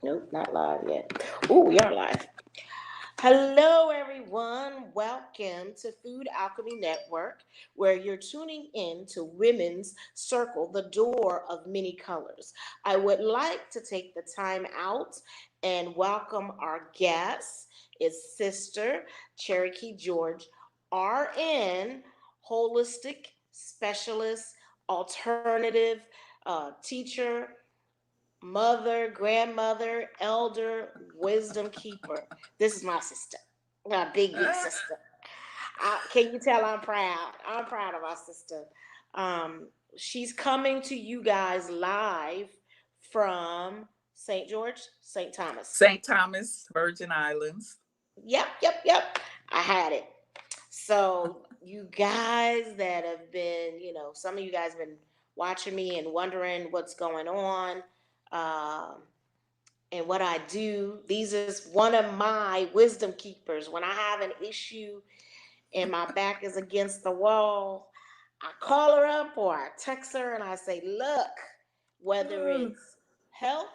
Nope, not live yet. Oh, we are live. Hello, everyone. Welcome to Food Alchemy Network, where you're tuning in to Women's Circle, the door of many colors. I would like to take the time out and welcome our guest, is Sister Cherokee George, RN, holistic specialist, alternative teacher, mother, grandmother, elder, wisdom keeper. This is my sister, my big sister. Can you tell I'm proud? I'm proud of our sister. She's coming to you guys live from St. George, St. Thomas. St. Thomas, Virgin Islands. Yep. I had it. So you guys that have been, some of you guys have been watching me and wondering what's going on. Um, and what I do. These is one of my wisdom keepers. When I have an issue and my back is against the wall, I call her up or I text her and I say, look, whether it's health,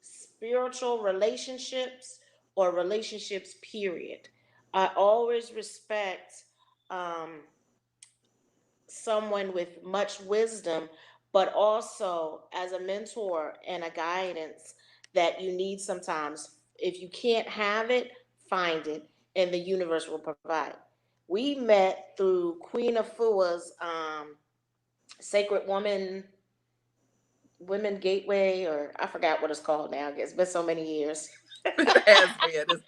spiritual relationships, or relationships, period, I always respect um, someone with much wisdom, but also as a mentor and a guidance that you need sometimes. If you can't have it, find it, and the universe will provide. We met through Queen Afua's Sacred Women Gateway, or I forgot what it's called now. It's been so many years. It has been.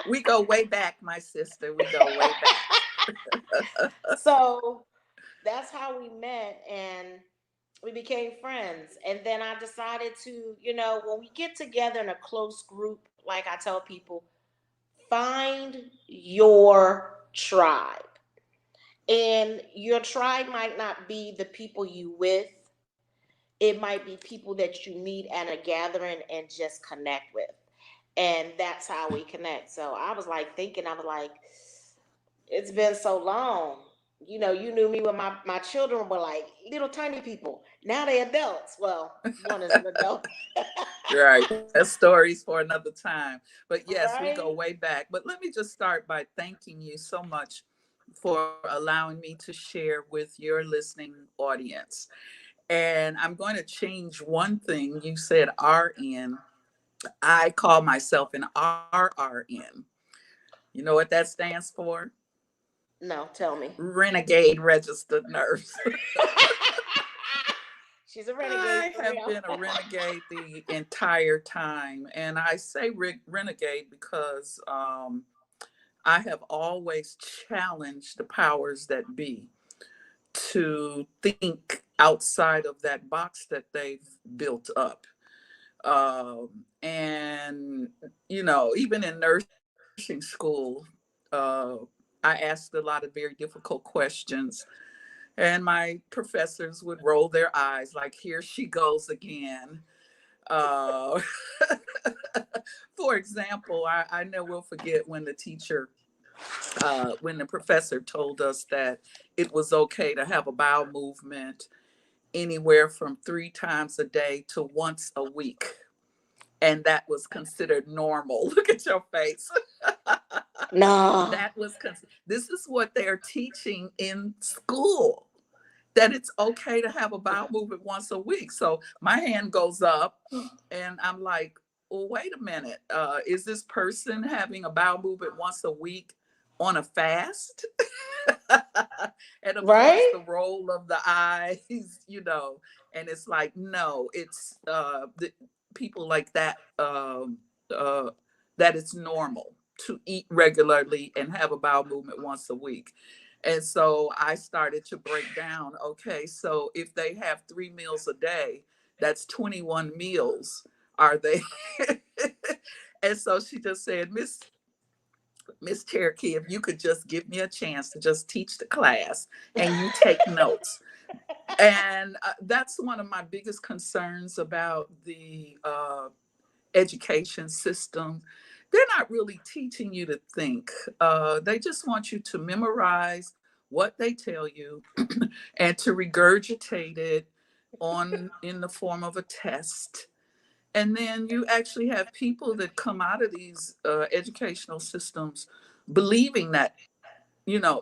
We go way back, my sister. We go way back. So that's how we met, and we became friends. And then I decided to, when we get together in a close group, like I tell people, find your tribe. And your tribe might not be the people you with. It might be people that you meet at a gathering and just connect with. And that's how we connect. So I was like thinking, I was like, it's been so long. You knew me when my children were like little tiny people. Now they're adults. Well, one is an adult. Right. That's stories for another time. But yes, we go Right? way back. But let me just start by thanking you so much for allowing me to share with your listening audience. And I'm going to change one thing. You said RN. I call myself an RRN. You know what that stands for? No, tell me. Renegade registered nurse. She's a renegade I for have real. been a renegade the entire time. And I say renegade because I have always challenged the powers that be to think outside of that box that they've built up. And, even in nursing school, uh, I asked a lot of very difficult questions. And my professors would roll their eyes like, here she goes again. Uh, for example, I never will forget when when the professor told us that it was okay to have a bowel movement anywhere from 3 times a day to once a week. And that was considered normal. Look at your face. No. This is what they're teaching in school, that it's okay to have a bowel movement once a week. So my hand goes up and I'm like, well, wait a minute. Is this person having a bowel movement once a week on a fast? And of course, Right? the roll of the eyes, and it's like, no, it's people like that, uh, that it's normal to eat regularly and have a bowel movement once a week. And so I started to break down, okay, so if they have 3 meals a day, that's 21 meals. Are they? And so she just said, Miss Cherokee, if you could just give me a chance to just teach the class and you take notes. And that's one of my biggest concerns about the education system. They're not really teaching you to think. They just want you to memorize what they tell you and to regurgitate it on in the form of a test. And then you actually have people that come out of these educational systems believing that,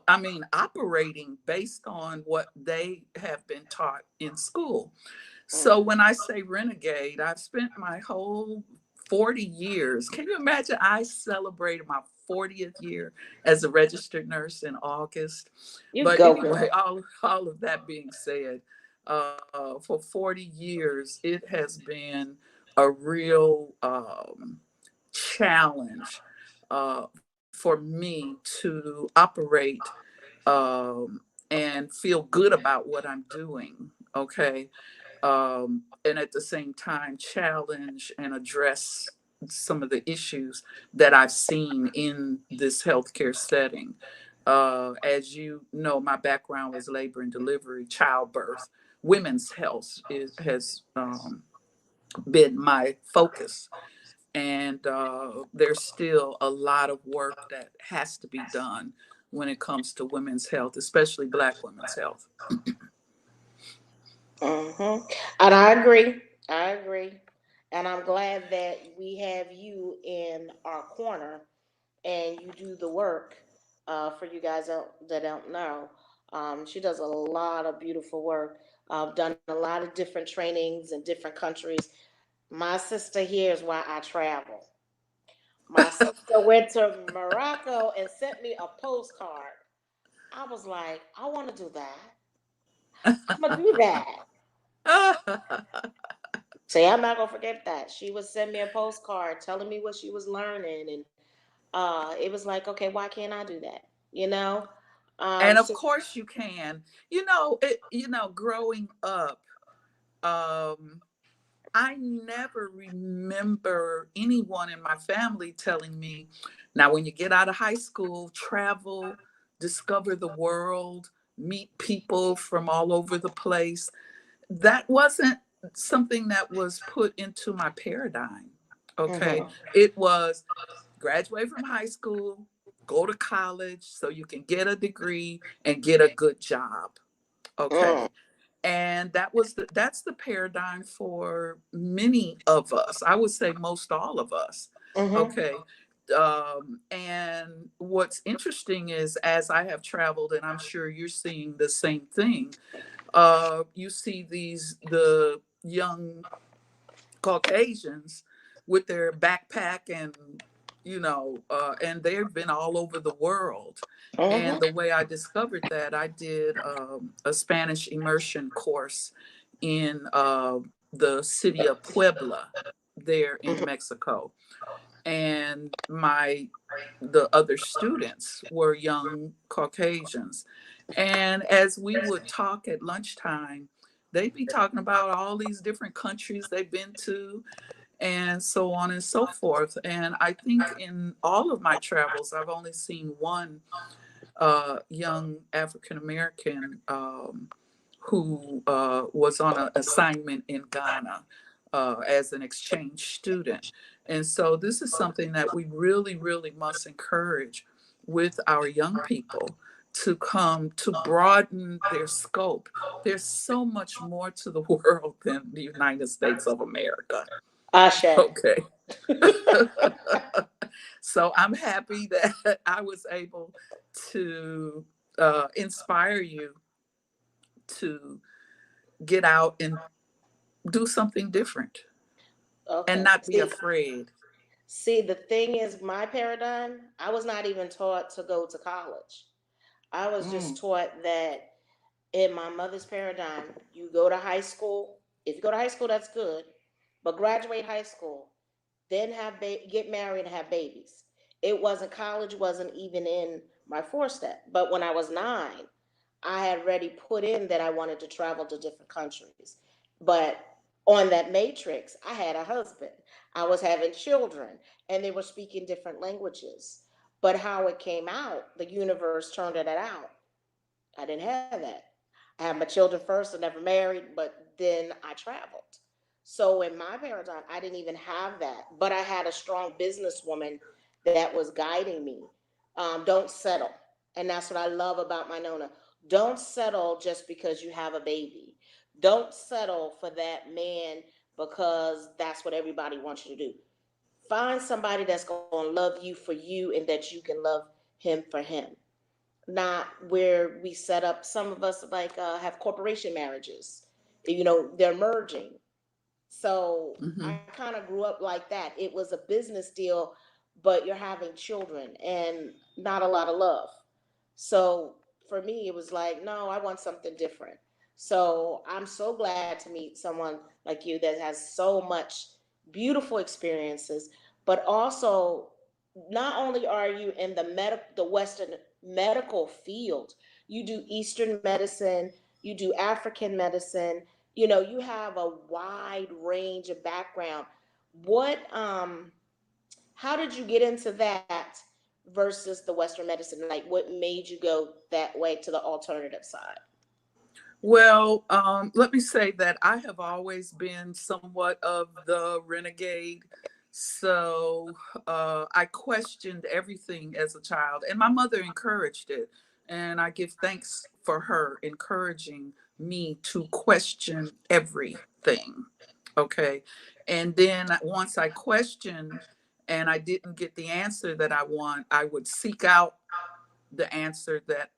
I mean, operating based on what they have been taught in school. So Mm. when I say renegade, I've spent my whole 40 years. Can you imagine? I celebrated my 40th year as a registered nurse in August. You But go, anyway, girl. all of that being said, for 40 years, it has been a real challenge for me to operate and feel good about what I'm doing. Okay. And at the same time, challenge and address some of the issues that I've seen in this healthcare setting. As you know, my background is labor and delivery, childbirth, women's health has been my focus. And there's still a lot of work that has to be done when it comes to women's health, especially Black women's health. Hmm. And I agree. I agree. And I'm glad that we have you in our corner and you do the work. For you guys that don't know, she does a lot of beautiful work. I've done a lot of different trainings in different countries. My sister here is why I travel. My sister went to Morocco and sent me a postcard. I was like, I want to do that. I'm gonna do that. See, I'm not gonna forget that. She would send me a postcard telling me what she was learning, and it was like, okay, why can't I do that? You know. And of So. course you can. Growing up, um, I never remember anyone in my family telling me, now, when you get out of high school, travel, discover the world, meet people from all over the place. That wasn't something that was put into my paradigm. Okay. Mhm. It was graduate from high school, go to college so you can get a degree and get a good job. Mm. Okay. And that's the paradigm for many of us. I would say most all of us. Mhm. Okay. And what's interesting is, as I have traveled, and I'm sure you're seeing the same thing, you see the young Caucasians with their backpack and and they've been all over the world. And Mhm. the way I discovered that, I did a Spanish immersion course in the city of Puebla there in Mhm. Mexico. And the other students were young Caucasians. And as we would talk at lunchtime, they'd be talking about all these different countries they've been to and so on and so forth. And I think in all of my travels, I've only seen one young African American who was on an assignment in Ghana as an exchange student. And so this is something that we really, really must encourage with our young people to come to broaden their scope. There's so much more to the world than the United States of America. Ashe. Okay. So I'm happy that I was able to inspire you to get out and do something different and Okay. not be See, afraid. the thing is, my paradigm, I was not even taught to go to college. I was just Mm, taught that in my mother's paradigm, you go to high school. If you go to high school, that's good, but graduate high school, then get married and have babies. It wasn't college, wasn't even in my four-step. But when I was 9, I had already put in that I wanted to travel to different countries. But on that matrix, I had a husband. I was having children, and they were speaking different languages. But how it came out, the universe turned it out. I didn't have that. I had my children first. I never married, but then I traveled. So in my paradigm, I didn't even have that, but I had a strong businesswoman that was guiding me. Don't settle, and that's what I love about my Nona. Don't settle just because you have a baby. Don't settle for that man because that's what everybody wants you to do. Find somebody that's going to love you for you and that you can love him for him. Not where we set up, some of us like have corporation marriages. They're merging. So I Hmm. kind of grew up like that. It was a business deal, but you're having children and not a lot of love. So for me, it was like, no, I want something different. So I'm so glad to meet someone like you that has so much beautiful experiences, but also not only are you in the Western medical field, you do Eastern medicine, you do African medicine. You have a wide range of background. What How did you get into that versus the Western medicine? Like, what made you go that way to the alternative side? Well, let me say that I have always been somewhat of the renegade. So I questioned everything as a child, and my mother encouraged it. And I give thanks for her encouraging me to question everything. Okay. And then once I questioned and I didn't get the answer that I want, I would seek out the answer that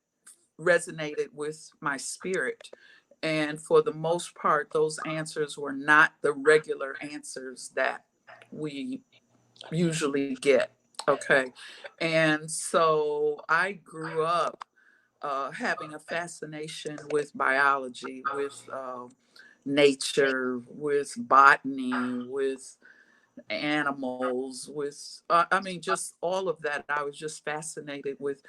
resonated with my spirit. And for the most part, those answers were not the regular answers that we usually get. Okay. And so I grew up having a fascination with biology, with nature, with botany, with animals, with I mean just all of that. I was just fascinated with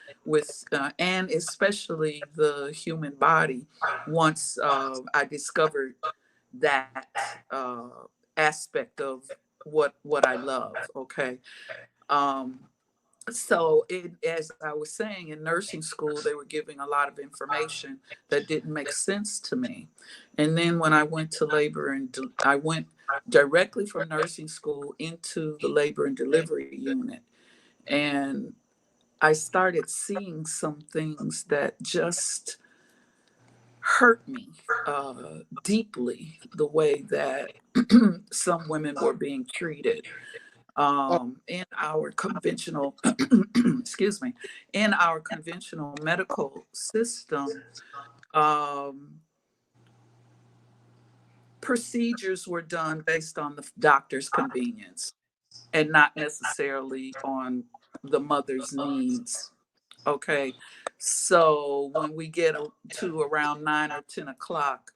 and especially the human body once I discovered that aspect of what I love. Okay. um so as I was saying, in nursing school they were giving a lot of information that didn't make sense to me. And then when I went to I went directly from nursing school into the labor and delivery unit, and I started seeing some things that just hurt me deeply, the way that some women were being treated in our conventional excuse me, in our conventional medical system. um, Procedures were done based on the doctor's convenience and not necessarily on the mother's needs. Okay. So when we get to around 9 or 10 o'clock,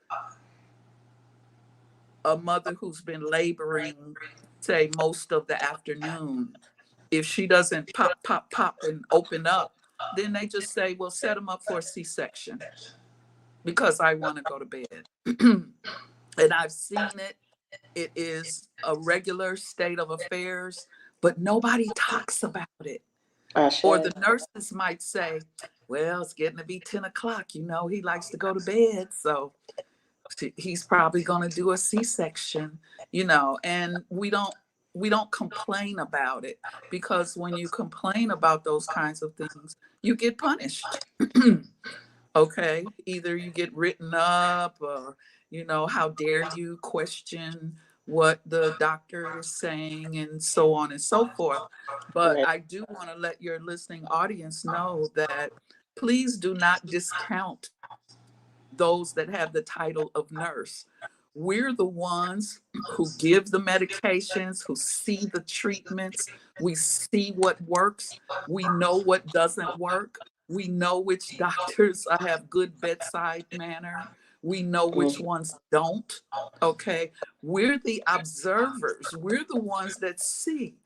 a mother who's been laboring, say, most of the afternoon, if she doesn't pop, pop, pop and open up, then they just say, well, set them up for a C-section because I want to go to bed. And I've seen it. It is a regular state of affairs, but nobody talks about it. Ashe. Or the nurses might say, well, it's getting to be 10 o'clock. He likes to go to bed. So he's probably going to do a C-section, and we don't complain about it, because when you complain about those kinds of things, you get punished. Okay, either you get written up, or how dare you question what the doctor is saying, and so on and so forth. But Right. I do want to let your listening audience know that please do not discount those that have the title of nurse. We're the ones who give the medications, who see the treatments. We see what works. We know what doesn't work. We know which doctors have good bedside manner. We know which Mm. ones don't. Okay. We're the observers. We're the ones that see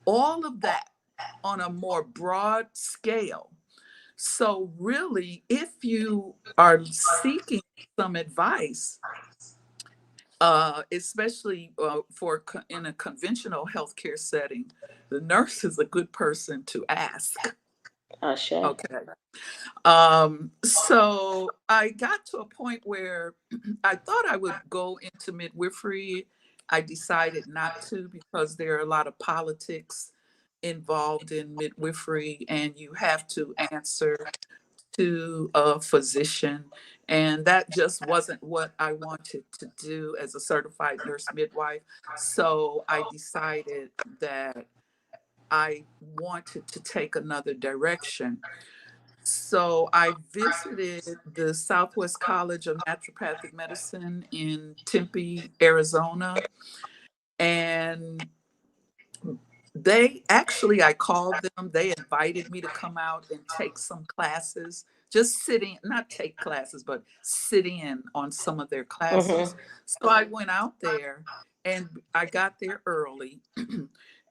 all of that on a more broad scale. So, really, if you are seeking some advice, especially in a conventional healthcare setting, the nurse is a good person to ask. Ashe. Okay. So I got to a point where I thought I would go into midwifery. I decided not to, because there are a lot of politics involved in midwifery, and you have to answer to a physician. And that just wasn't what I wanted to do as a certified nurse midwife. So I decided that I wanted to take another direction. So I visited the Southwest College of Naturopathic Medicine in Tempe, Arizona, and they actually, I called them, they invited me to come out and take some classes, just sitting, not take classes, but sit in on some of their classes. Mm-hmm. So I went out there and I got there early.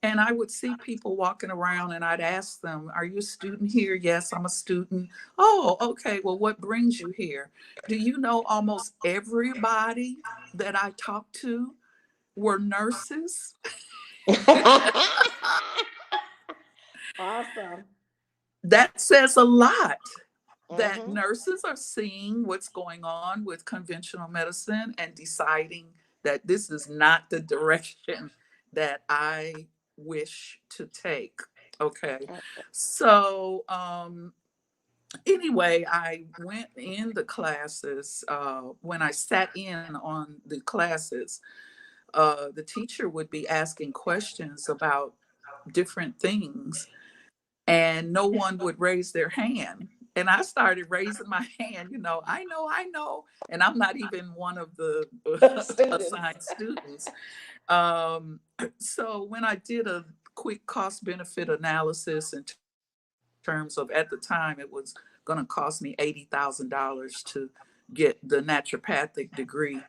And I would see people walking around and I'd ask them, "Are you a student here?" "Yes, I'm a student." "Oh, okay. Well, what brings you here?" Do you know almost everybody that I talked to were nurses? Awesome. That says a lot, that Mm-hmm. nurses are seeing what's going on with conventional medicine and deciding that this is not the direction that I wish to take. Okay. So, anyway, I went in the classes. When I sat in on the classes, the teacher would be asking questions about different things and no one would raise their hand. And I started raising my hand, I know. And I'm not even one of the Students. assigned students. Um, so when I did a quick cost benefit analysis in terms of, at the time, it was going to cost me $80,000 to get the naturopathic degree.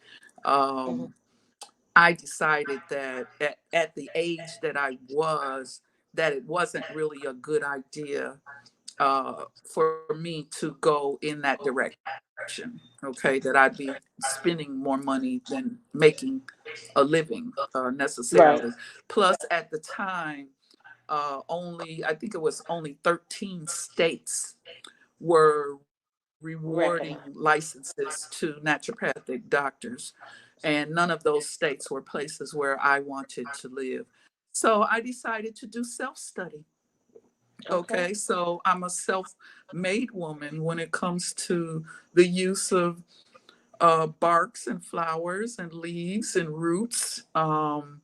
Um, Mm-hmm. I decided that at the age that I was, that it wasn't really a good idea for me to go in that direction. Okay, that I'd be spending more money than making a living necessarily. Right. Plus, at the time, I think it was only 13 states were rewarding Recognize. licenses to naturopathic doctors. And none of those states were places where I wanted to live. So I decided to do self study. Okay. Okay, so I'm a self made woman when it comes to the use of barks and flowers and leaves and roots. And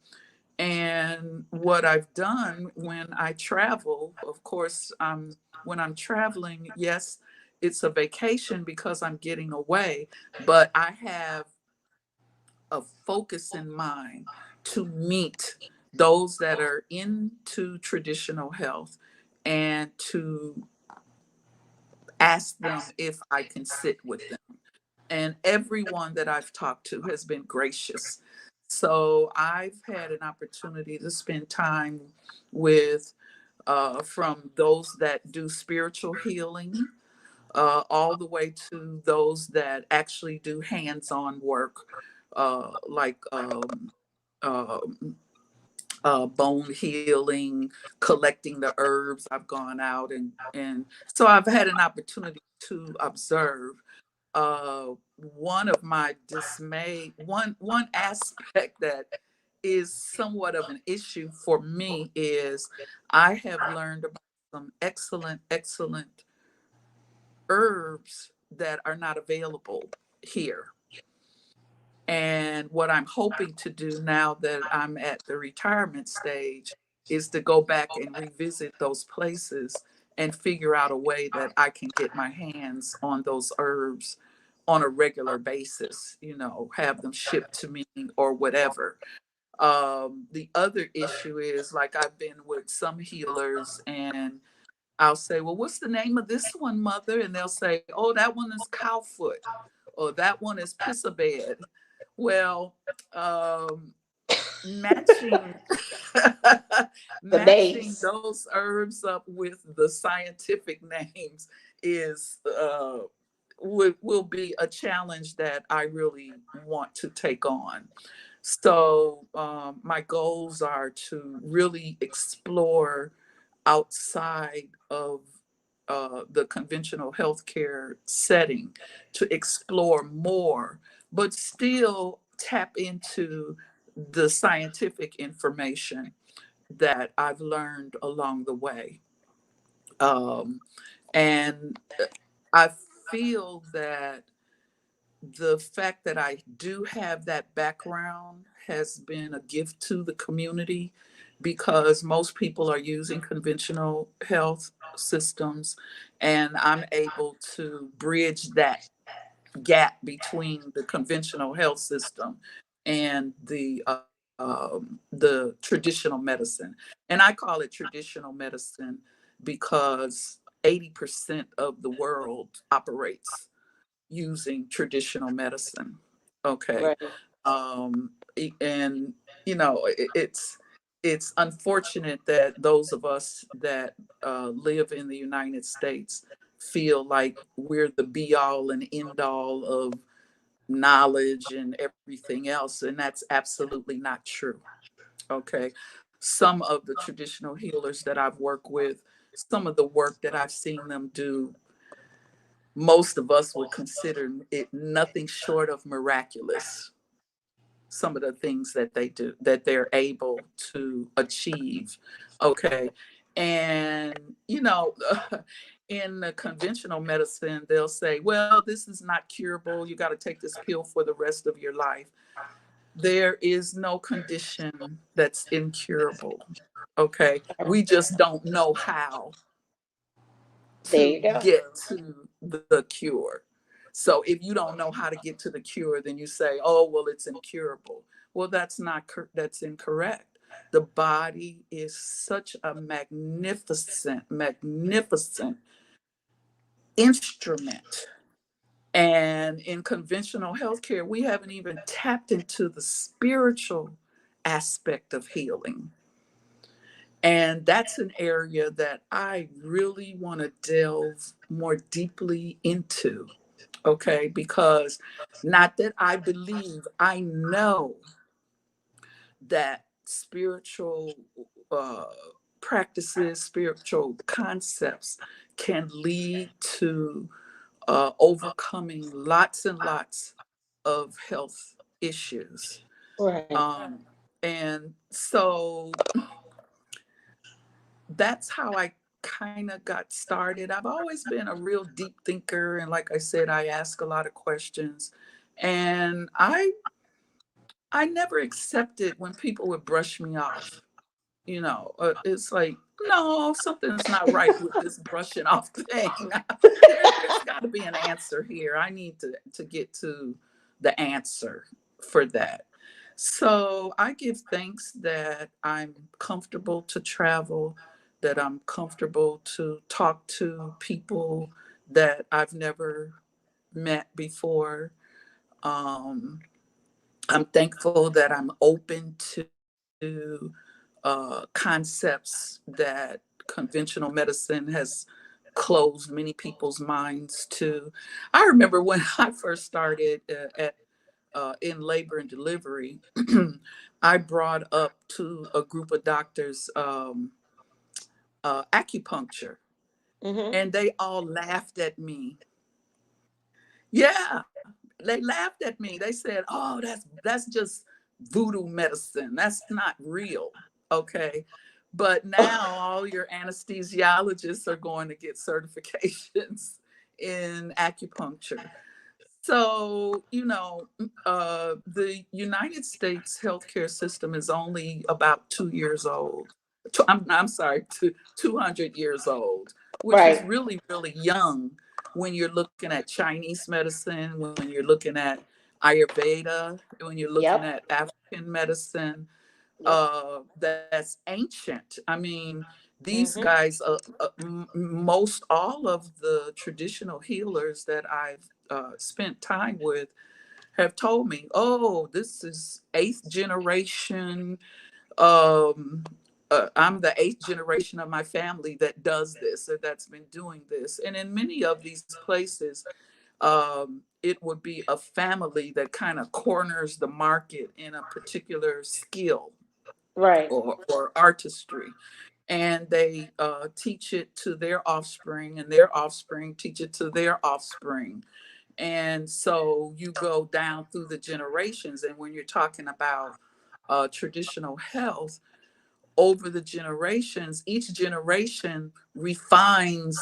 what I've done when I travel, of course, when I'm traveling, yes, it's a vacation because I'm getting away, but I have a focus in mind to meet those that are into traditional health and to ask them if I can sit with them. And everyone that I've talked to has been gracious. So I've had an opportunity to spend time with from those that do spiritual healing, all the way to those that actually do hands-on work, like um, bone healing, collecting the herbs. I've gone out and so I've had an opportunity to observe. One of my dismay, one aspect that is somewhat of an issue for me is I have learned about some excellent herbs that are not available here. And what I'm hoping to do now that I'm at the retirement stage is to go back and revisit those places and figure out a way that I can get my hands on those herbs on a regular basis, have them shipped to me or whatever. The other issue is, like, I've been with some healers and I'll say, "Well, what's the name of this one, mother?" And they'll say, "Oh, that one is cowfoot, or that one is pissabed." Well, um, matching The matching names. those herbs up with the scientific names is will be a challenge that I really want to take on. So my goals are to really explore outside of the conventional healthcare setting, to explore more, but still tap into the scientific information that I've learned along the way. Um, and I feel that the fact that I do have that background has been a gift to the community, because most people are using conventional health systems, and I'm able to bridge that gap between the conventional health system and the traditional medicine. And I call it traditional medicine because 80% of the world operates using traditional medicine. Okay. Right. And it's unfortunate that those of us that live in the United States feel like we're the be all and end all of knowledge and everything else, and that's absolutely not true. Okay. Some of the traditional healers that I've worked with, some of the work that I've seen them do, most of us would consider it nothing short of miraculous. Some of the things that they do, that they're able to achieve. Okay. And, in the conventional medicine, they'll say, well, this is not curable. You got to take this pill for the rest of your life. There is no condition that's incurable. Okay. We just don't know how There to you go. get to the cure. So if you don't know how to get to the cure, then you say, "Oh, well, it's incurable." Well, that's incorrect. The body is such a magnificent, magnificent instrument. And in conventional healthcare, we haven't even tapped into the spiritual aspect of healing. And that's an area that I really want to delve more deeply into. Okay. Because not that I believe, I know that spiritual uh, practices, spiritual concepts can lead to overcoming lots and lots of health issues. Right. Um, and so that's how I kind of got started. I've always been a real deep thinker. And like I said, I ask a lot of questions. And I never accepted when people would brush me off. It's like, no, something's not right with this brushing off thing. There's got to be an answer here. I need to get to the answer for that. So I give thanks that I'm comfortable to travel, that I'm comfortable to talk to people that I've never met before. Um, I'm thankful that I'm open to concepts that conventional medicine has closed many people's minds to. I remember when I first started in labor and delivery, I brought up to a group of doctors acupuncture, Mm-hmm. and they all laughed at me. Yeah, they laughed at me. They said, "Oh, that's just voodoo medicine. That's not real." Okay. But now all your anesthesiologists are going to get certifications in acupuncture. So, the United States healthcare system is only about 2 years old. I'm sorry, 200 years old, which is Right. really, really young when you're looking at Chinese medicine, when you're looking at Ayurveda, when you're looking Yep. at African medicine, Yep. that's ancient. I mean, these Mm-hmm. guys, most all of the traditional healers that I've spent time with have told me, oh, this is eighth generation. Um, I'm the eighth generation of my family that does this or that's been doing this. And in many of these places, it would be a family that kind of corners the market in a particular skill Right. or artistry. And they teach it to their offspring, and their offspring teach it to their offspring. And so you go down through the generations. And when you're talking about traditional health, over the generations, each generation refines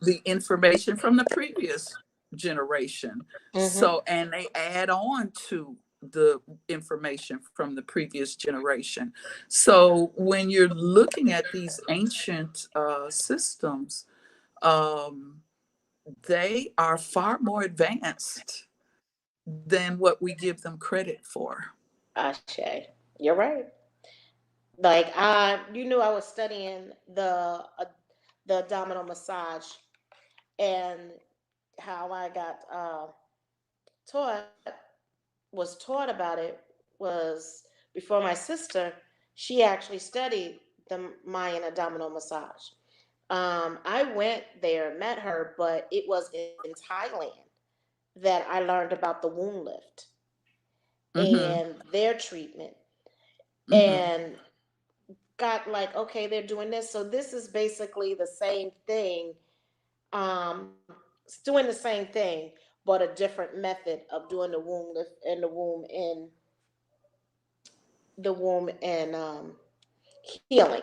the information from the previous generation. Mm-hmm. So, and they add on to the information from the previous generation. So, when you're looking at these ancient systems, um, they are far more advanced than what we give them credit for. Ashe. You're right. Like you knew I was studying the abdominal massage, and how I got taught was taught about it was before my sister. She actually studied the Mayan abdominal massage. I went there, met her, but it was in Thailand that I learned about the wound lift Mm-hmm. and their treatment, Mm-hmm. and got like, okay, they're doing this. So this is basically the same thing. It's doing the same thing, but a different method of doing the womb lift and the womb and healing.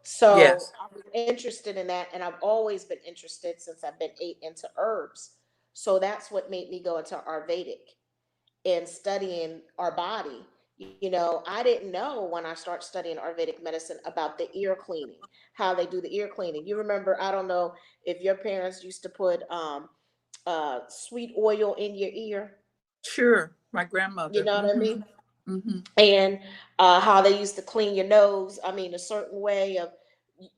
So Yes. I was interested in that, and I've always been interested since I've been into herbs. So that's what made me go into Ayurvedic and studying our body. I didn't know when I started studying Ayurvedic medicine about the ear cleaning, how they do the ear cleaning. You remember? I don't know if your parents used to put sweet oil in your ear. Sure. My You know grandmother. what I mean? Mm-hmm. Mm-hmm. And how they used to clean your nose. I mean, a certain way of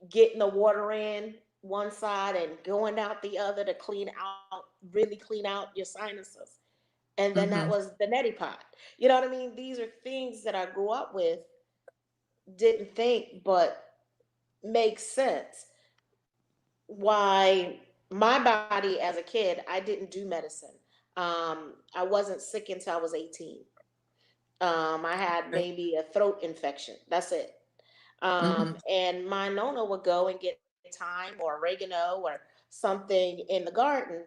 getting the water in one side and going out the other to clean out, really clean out your sinuses. And then that Mm-hmm. was the neti pot. You know what I mean? These are things that I grew up with, didn't think, but makes sense why my body as a kid, I didn't do medicine. I wasn't sick until I was 18. I had Okay. maybe a throat infection. That's it. Mm-hmm. And my nonna would go and get thyme or oregano or something in the garden,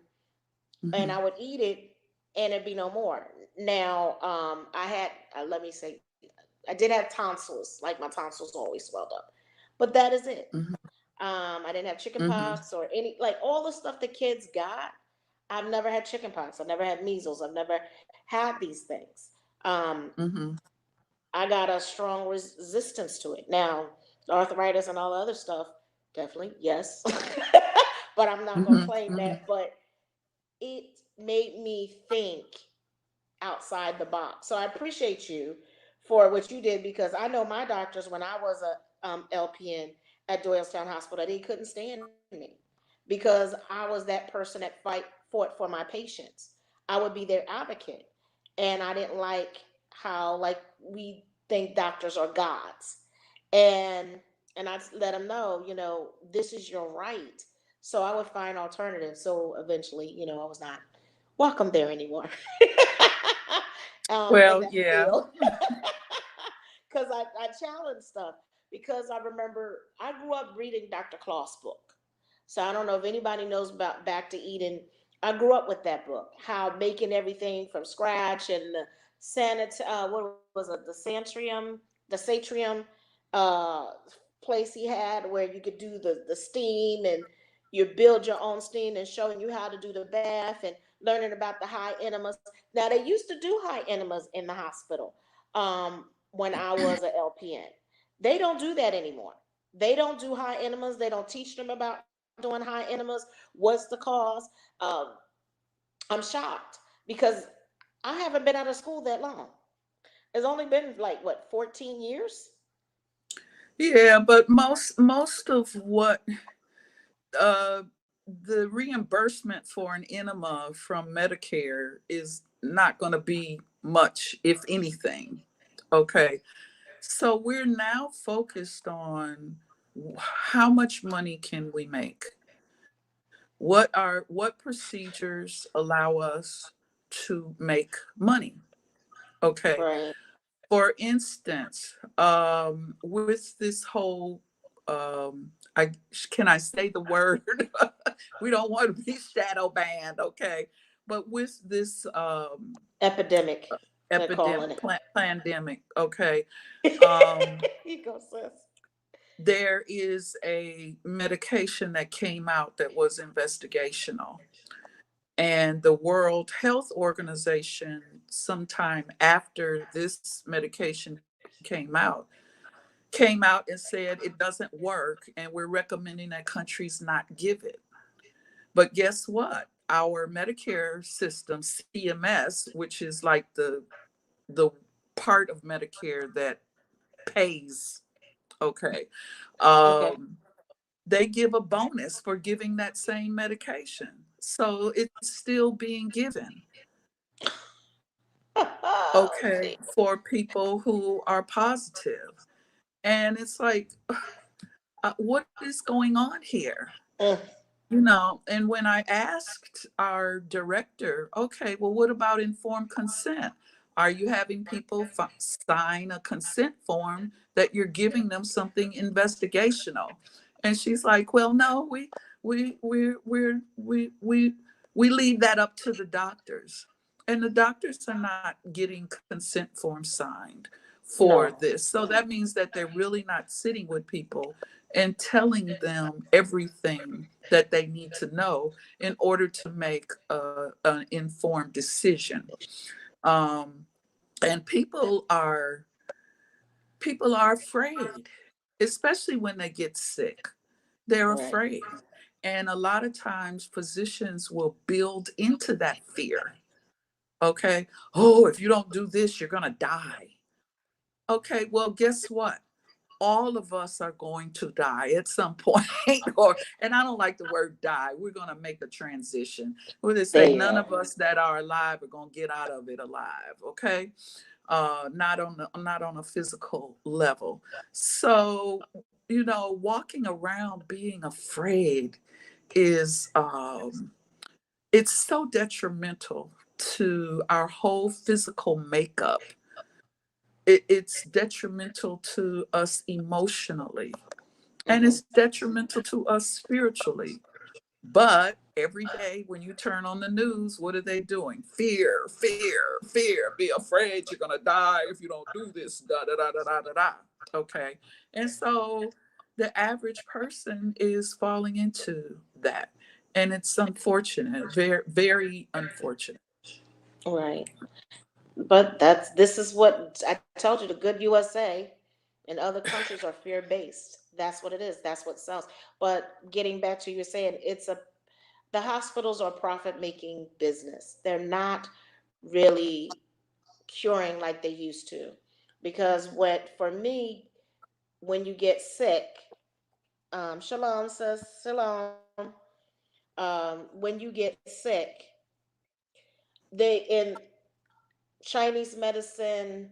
and I Mm-hmm. would eat it, and it'd be no more. Now, I had, let me say, I did have tonsils. Like my tonsils always swelled up, but that is it. I didn't have chicken Mm-hmm. pox or any, like all the stuff the kids got. I've never had chicken pox. I've never had measles. I've never had these things. Um, Mm-hmm. I got a strong resistance to it. Now, arthritis and all the other stuff, definitely, yes. But I'm not going to Mm-hmm. claim Mm-hmm. that. But it made me think outside the box. So I appreciate you for what you did, because I know my doctors, when I was a LPN at Doylestown Hospital, they couldn't stand me because I was that person that fought for my patients. I would be their advocate, and I didn't like how, like, we think doctors are gods, and I let them know, this is your right. So I would find alternatives. So eventually, I was not welcome there anymore. In Well, that yeah. field. Because I challenge stuff, because I remember I grew up reading Dr. Kloss's book. So I don't know if anybody knows about Back to Eden. I grew up with that book, how making everything from scratch, and the what was it, the satrium uh, place he had where you could do the steam, and you build your own steam, and showing you how to do the bath, and learning about the high enemas. Now they used to do high enemas in the hospital when I was a LPN. They don't do that anymore. They don't do high enemas. They don't teach them about doing high enemas. What's the cause? Um, I'm shocked because I haven't been out of school that long. It's only been like what, 14 years? Yeah, but most of what uh the reimbursement for an enema from Medicare is not going to be much, if anything. Okay. So we're now focused on how much money can we make? What procedures allow us to make money? Okay. Right. For instance, with this whole I can I say the word? We don't want to be shadow banned, okay? But with this Epidemic, they're epidemic calling pandemic, okay? it. You go, sis. there is a medication that came out that was investigational. And the World Health Organization, sometime after this medication came out and said it doesn't work and we're recommending that countries not give it. But guess what? Our Medicare system, CMS, which is like the part of Medicare that pays, okay, Okay. um, they give a bonus for giving that same medication. So it's still being given, okay, See. for people who are positive. And it's like, what is going on here? Mm, And when I asked our director, okay, well, what about informed consent? Are you having people sign a consent form that you're giving them something investigational? And she's like, well, no, we leave that up to the doctors. And the doctors are not getting consent forms signed for no. this. So that means that they're really not sitting with people and telling them everything that they need to know in order to make an informed decision. Um, and people are afraid, especially when they get sick. They're Right. afraid. And a lot of times physicians will build into that fear. Okay. Oh, if you don't do this, you're going to die. Okay. Well, guess what? All of us are going to die at some point. Or, and I don't like the word die, we're going to make a transition where they say There you none go. of us that are alive are going to get out of it alive. Okay. Not on a physical level. So, walking around being afraid is it's so detrimental to our whole physical makeup. It's detrimental to us emotionally, and Hmm. it's detrimental to us spiritually. But every day when you turn on the news, what are they doing? Fear, fear, fear. Be afraid you're gonna die if you don't do this. Da da da da da da da. Okay, and so the average person is falling into that, and it's unfortunate, very very unfortunate. Right. But this is what I told you. The good USA and other countries are fear based. That's what it is. That's what sells. But getting back to you saying, the hospitals are profit making business. They're not really curing like they used to, because what for me, when you get sick, shalom says shalom. When you get sick, they in Chinese medicine,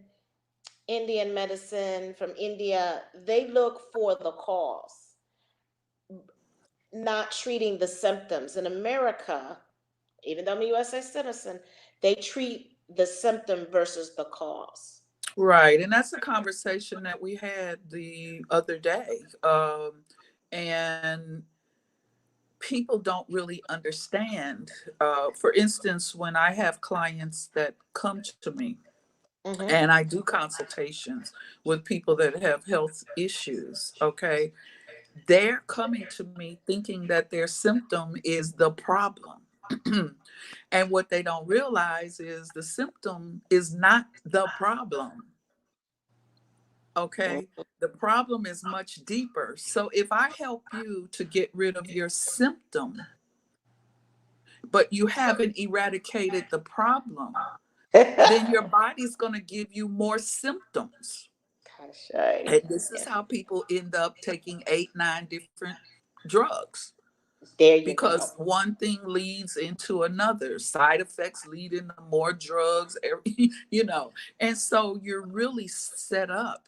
Indian medicine from India, they look for the cause, not treating the symptoms. In America, even though I'm a USA citizen, they treat the symptom versus the cause. Right, and that's a conversation that we had the other day. And people don't really understand. For instance, when I have clients that come to me Mm-hmm. and I do consultations with people that have health issues, okay, they're coming to me thinking that their symptom is the problem. And what they don't realize is the symptom is not the problem. Okay. The problem is much deeper. So if I help you to get rid of your symptom, but you haven't eradicated the problem, then your body's going to give you more symptoms. Gosh, I- And this is yeah. how people end up taking 8, 9 different drugs, There you because go. one thing leads into another. Side effects lead into more drugs, And so you're really set up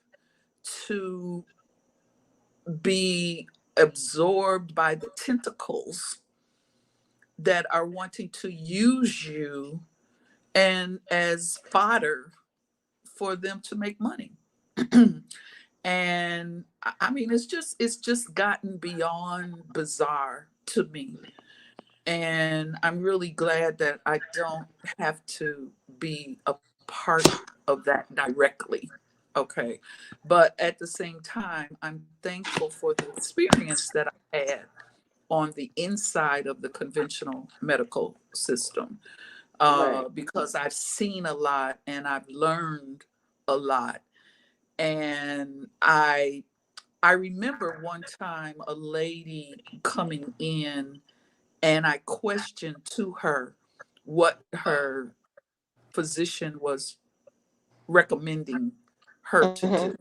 to be absorbed by the tentacles that are wanting to use you and as fodder for them to make money. And I mean, it's just gotten beyond bizarre to me. And I'm really glad that I don't have to be a part of that directly. Okay. But at the same time, I'm thankful for the experience that I had on the inside of the conventional medical system, Right. because I've seen a lot and I've learned a lot. And I remember one time a lady coming in, and I questioned to her what her physician was recommending her to Mm-hmm. do.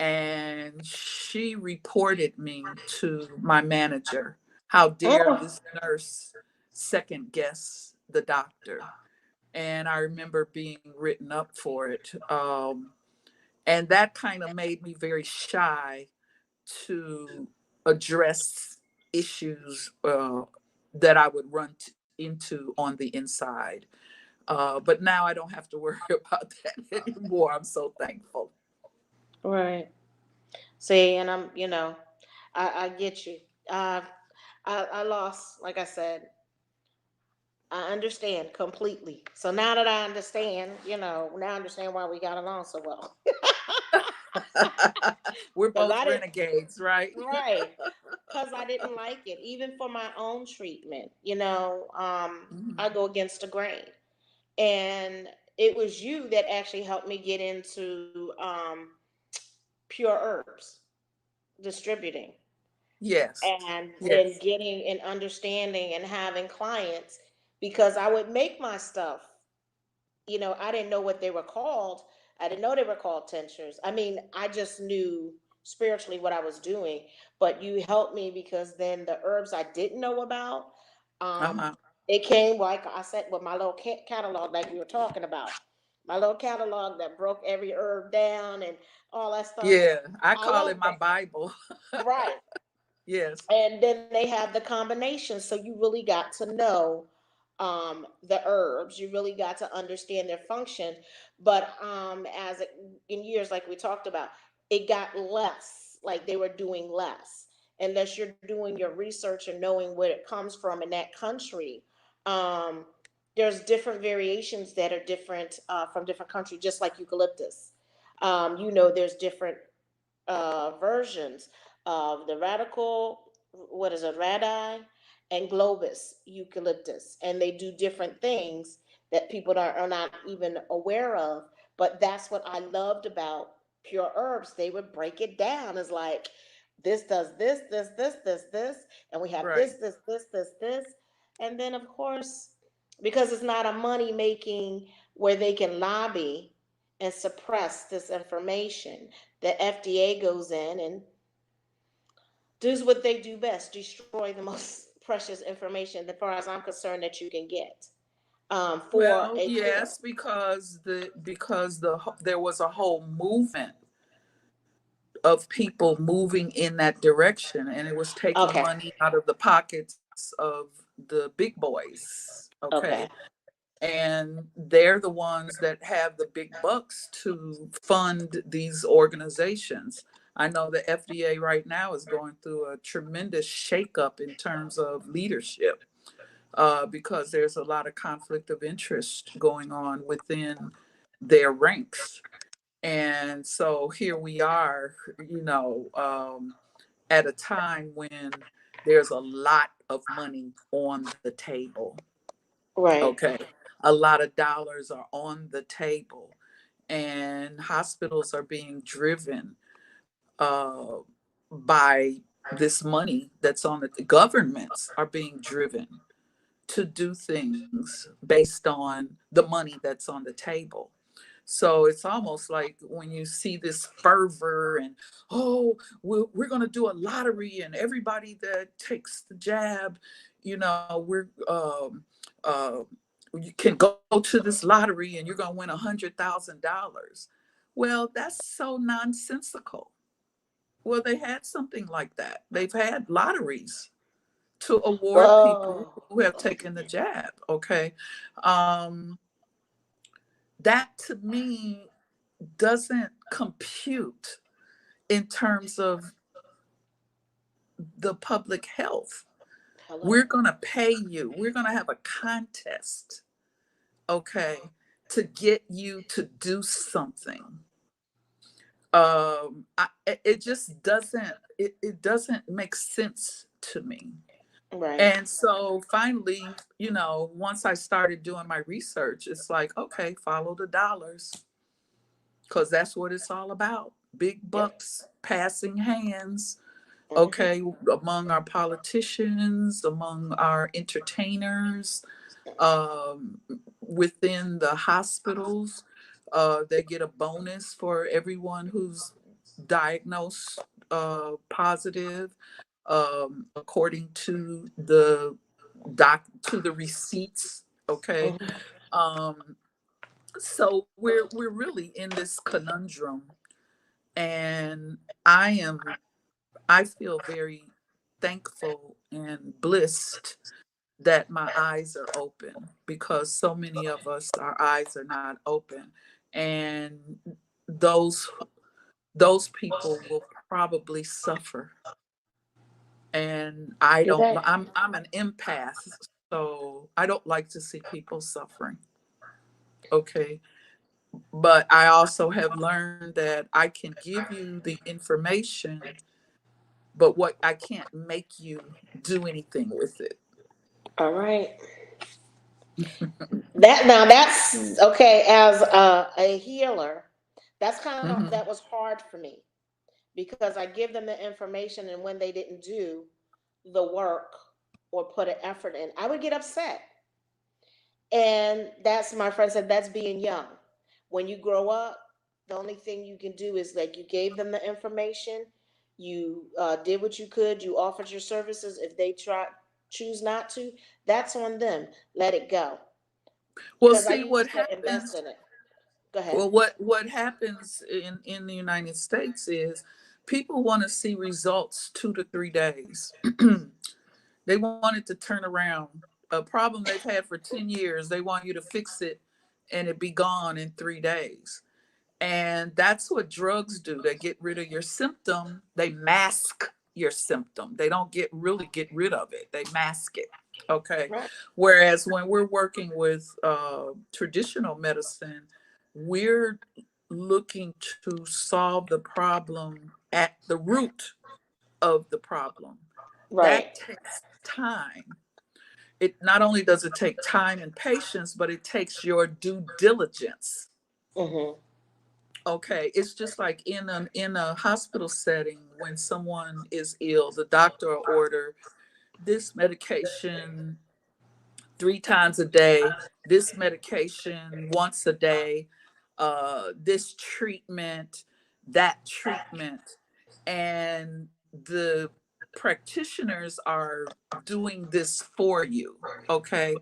And she reported me to my manager. How dare Oh, this nurse second guess the doctor? And I remember being written up for it. And that kind of made me very shy to address issues that I would run into on the inside. But now I don't have to worry about that anymore. I'm so thankful. right. See, and I get you. Uh, I lost, like I said, I understand completely. So now that I understand, now I understand why we got along so well. We're Because both I didn't, renegades, right? right. Because I didn't like it. Even for my own treatment, Mhm. I go against the grain. And it was you that actually helped me get into pure herbs distributing Yes, and yes, getting and understanding and having clients because I would make my stuff. I didn't know what they were called. I didn't know they were called tinctures. I mean, I just knew spiritually what I was doing. But you helped me because then the herbs I didn't know about, um, uh-huh. it came like I said with my little catalog, like we were talking about. My little catalog that broke every herb down and all that stuff. Yeah, I I call it love my that. Bible. Right. Yes. And then they have the combination, so you really got to know the herbs. You really got to understand their function. But in years like we talked about, it got less, like they were doing less unless you're doing your research and knowing where it comes from in that country. um, there's different variations that are different from different countries, just like eucalyptus. There's different versions of the radical, what is it, radi, and globus eucalyptus, and they do different things that people are not even aware of. But that's what I loved about pure herbs. They would break it down as like this does this, and we have Right. this, and then of course, because it's not a money making where they can lobby and suppress this information, the FDA goes in and does what they do best: destroy the most precious information, as far as I'm concerned, that you can get for Well, a cure. yes, because there was a whole movement of people moving in that direction, and it was taking Okay. money out of the pockets of the big boys. Okay. Okay. And they're the ones that have the big bucks to fund these organizations. I know the FDA right now is going through a tremendous shakeup in terms of leadership, because there's a lot of conflict of interest going on within their ranks. And so here we are, at a time when there's a lot of money on the table. Right. Okay. A lot of dollars are on the table, and hospitals are being driven uh, by this money that's on it. The governments are being driven to do things based on the money that's on the table. So it's almost like when you see this fervor and, oh, we're going to do a lottery, and everybody that takes the jab, we're uh, you can go to this lottery and you're going to win $100,000. Well, that's so nonsensical. Well, they had something like that. They've had lotteries to award people Oh, who have taken the jab. Okay. Um, that to me doesn't compute in terms of the public health. We're hello. going to pay you, we're going to have a contest, okay, to get you to do something. it just doesn't, it doesn't make sense to me. Right. And so finally, once I started doing my research, it's like, okay, follow the dollars, because that's what it's all about. Big Yep. bucks passing hands, Hmm. okay, among our politicians, among our entertainers, within the hospitals. They get a bonus for everyone who's diagnosed positive, according to the to the receipts. Okay, Hmm. um, so we're really in this conundrum, and I am I feel very thankful and blessed that my eyes are open, because so many of us, our eyes are not open, and those those people will probably suffer. And I You're don't, right. I'm an empath, so I don't like to see people suffering. Okay, but I also have learned that I can give you the information, but what I can't make you do anything with it. All right. That now that's okay. As a healer, that's kind of that Hmm. was hard for me because I give them the information, and when they didn't do the work or put an effort in, I would get upset. And that's my friend said that's being young. When you grow up, the only thing you can do is like you gave them the information, you did what you could, you offered your services. If they choose not to, that's on them. Let it go. Well, Because I see what used to invest happens. in it. Go ahead. Well, what happens in the United States is people want to see results 2 to 3 days. They want it to turn around. A problem they've had for 10 years, they want you to fix it, and it be gone in 3 days. And that's what drugs do. They get rid of your symptom. They mask your symptom. They don't really get rid of it. They mask it. Okay. Right. Whereas when we're working with traditional medicine, we're looking to solve the problem at the root of the problem. Right. That takes time. It not only does it take time and patience, but it takes your due diligence. Mm-hmm. Okay, it's just like in a hospital setting, when someone is ill, the doctor will order this medication 3 times a day, this medication once a day, this treatment, that treatment, and the practitioners are doing this for you. Okay,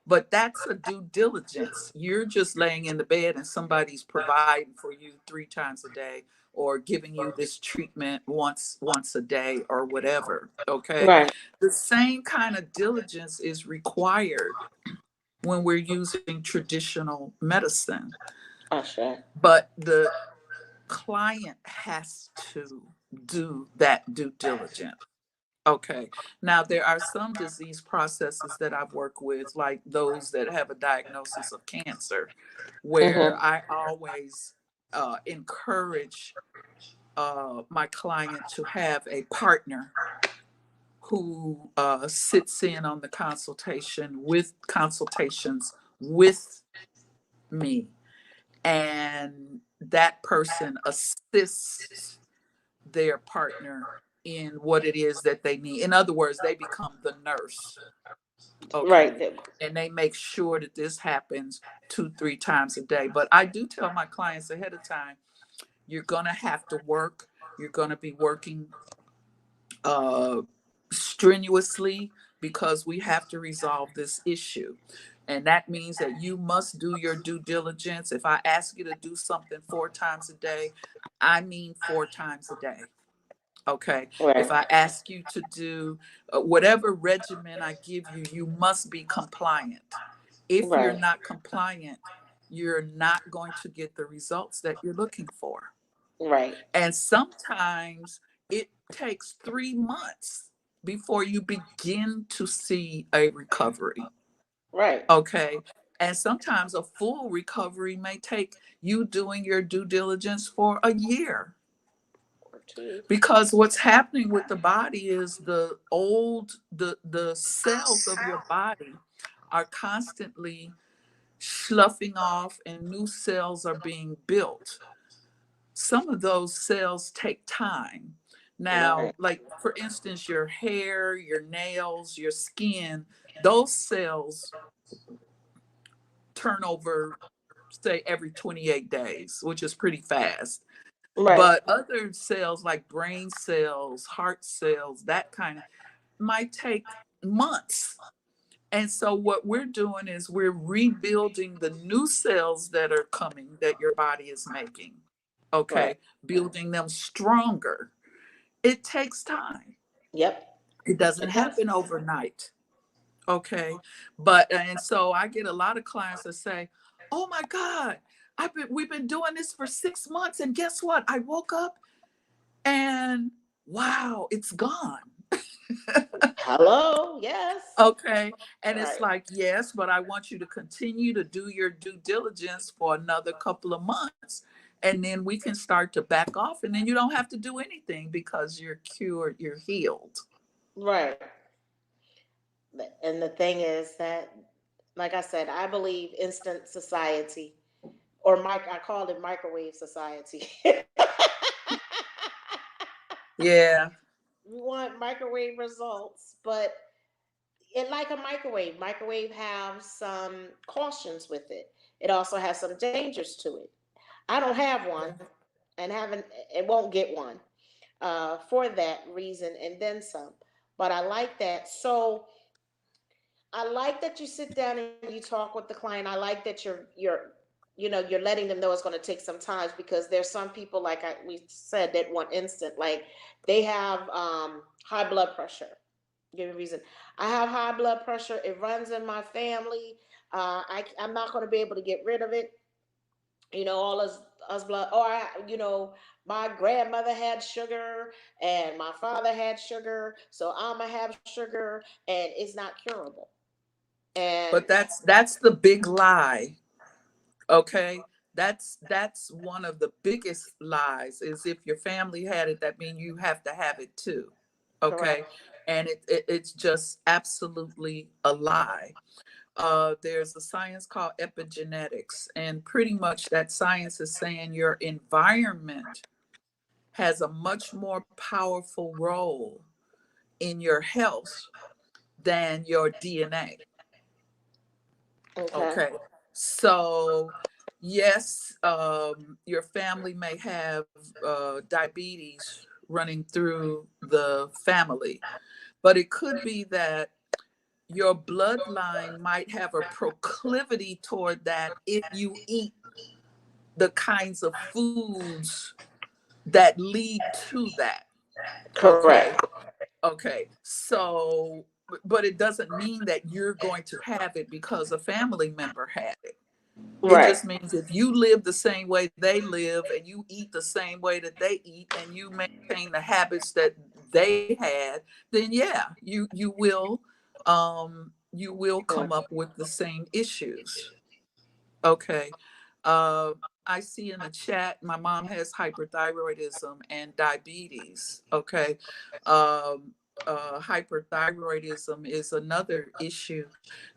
but that's a due diligence. You're just laying in the bed and somebody's providing for you 3 times a day, or giving you this treatment once a day or whatever. Okay, Right. the same kind of diligence is required when we're using traditional medicine, Usher. but the client has to do that due diligence. Okay. Now, there are some disease processes that I've worked with, like those that have a diagnosis of cancer, where Mm-hmm. I always encourage my client to have a partner who sits in on the consultations with me, and that person assists their partner in what it is that they need. In other words, they become the nurse. Right. Okay, and they make sure that this happens 2 3 times a day. But I do tell my clients ahead of time, you're going to have to work, you're going to be working uh, strenuously, because we have to resolve this issue. And that means that you must do your due diligence. If I ask you to do something 4 times a day, I mean 4 times a day. Okay. If Right. I ask you to do whatever regimen I give you, you must be compliant. If you're Right. not compliant, you're not going to get the results that you're looking for. Right. And sometimes it takes 3 months before you begin to see a recovery. Right. Okay. And sometimes a full recovery may take you doing your due diligence for a year. Tea. Because what's happening with the body is the cells of your body are constantly sloughing off and new cells are being built. Some of those cells take time. Right. Now, like for instance, your hair, your nails, your skin, those cells turn over, say, every 28 days, which is pretty fast. Right. But other cells like brain cells, heart cells, that kind of might take months. And so what we're doing is we're rebuilding the new cells that are coming that your body is making. Right. Okay, building them stronger. It takes time. Yep. It doesn't It does. happen overnight. Okay, but and so I get a lot of clients that say, "Oh my God, we've been doing this for 6 months, and guess what? I woke up and wow, it's gone." Hello. Yes. Okay. And it's Right. like, yes, but I want you to continue to do your due diligence for another couple of months. And then we can start to back off. And then you don't have to do anything because you're cured, you're healed. Right. And the thing is that, like I said, I believe instant society, or I call it microwave society. Yeah. We want microwave results, but it like a microwave. Microwave have some cautions with it. It also has some dangers to it. I don't have one, and haven't it won't get one for that reason, and then some. But I like that. So I like that you sit down and you talk with the client. I like that you're letting them know it's going to take some time, because there's some people, like we said, that want instant. Like they have high blood pressure. Give me a reason. I have high blood pressure. It runs in my family. I'm not going to be able to get rid of it. All us blood. Or my grandmother had sugar, and my father had sugar, so I'ma have sugar, and it's not curable. And But that's the big lie. Okay. That's one of the biggest lies is if your family had it, that means you have to have it too. Okay. correct. And it's just absolutely a lie. There's a science called epigenetics, and pretty much that science is saying your environment has a much more powerful role in your health than your DNA. Okay. Okay, so yes, your family may have diabetes running through the family, but it could be that your bloodline might have a proclivity toward that if you eat the kinds of foods that lead to that. Correct. Okay. Okay. So, but it doesn't mean that you're going to have it because a family member had it. It Right. just means if you live the same way they live and you eat the same way that they eat and you maintain the habits that they had, then yeah, you will come up with the same issues. Okay. I see in the chat, my mom has hyperthyroidism and diabetes. Okay. Um, Hyperthyroidism is another issue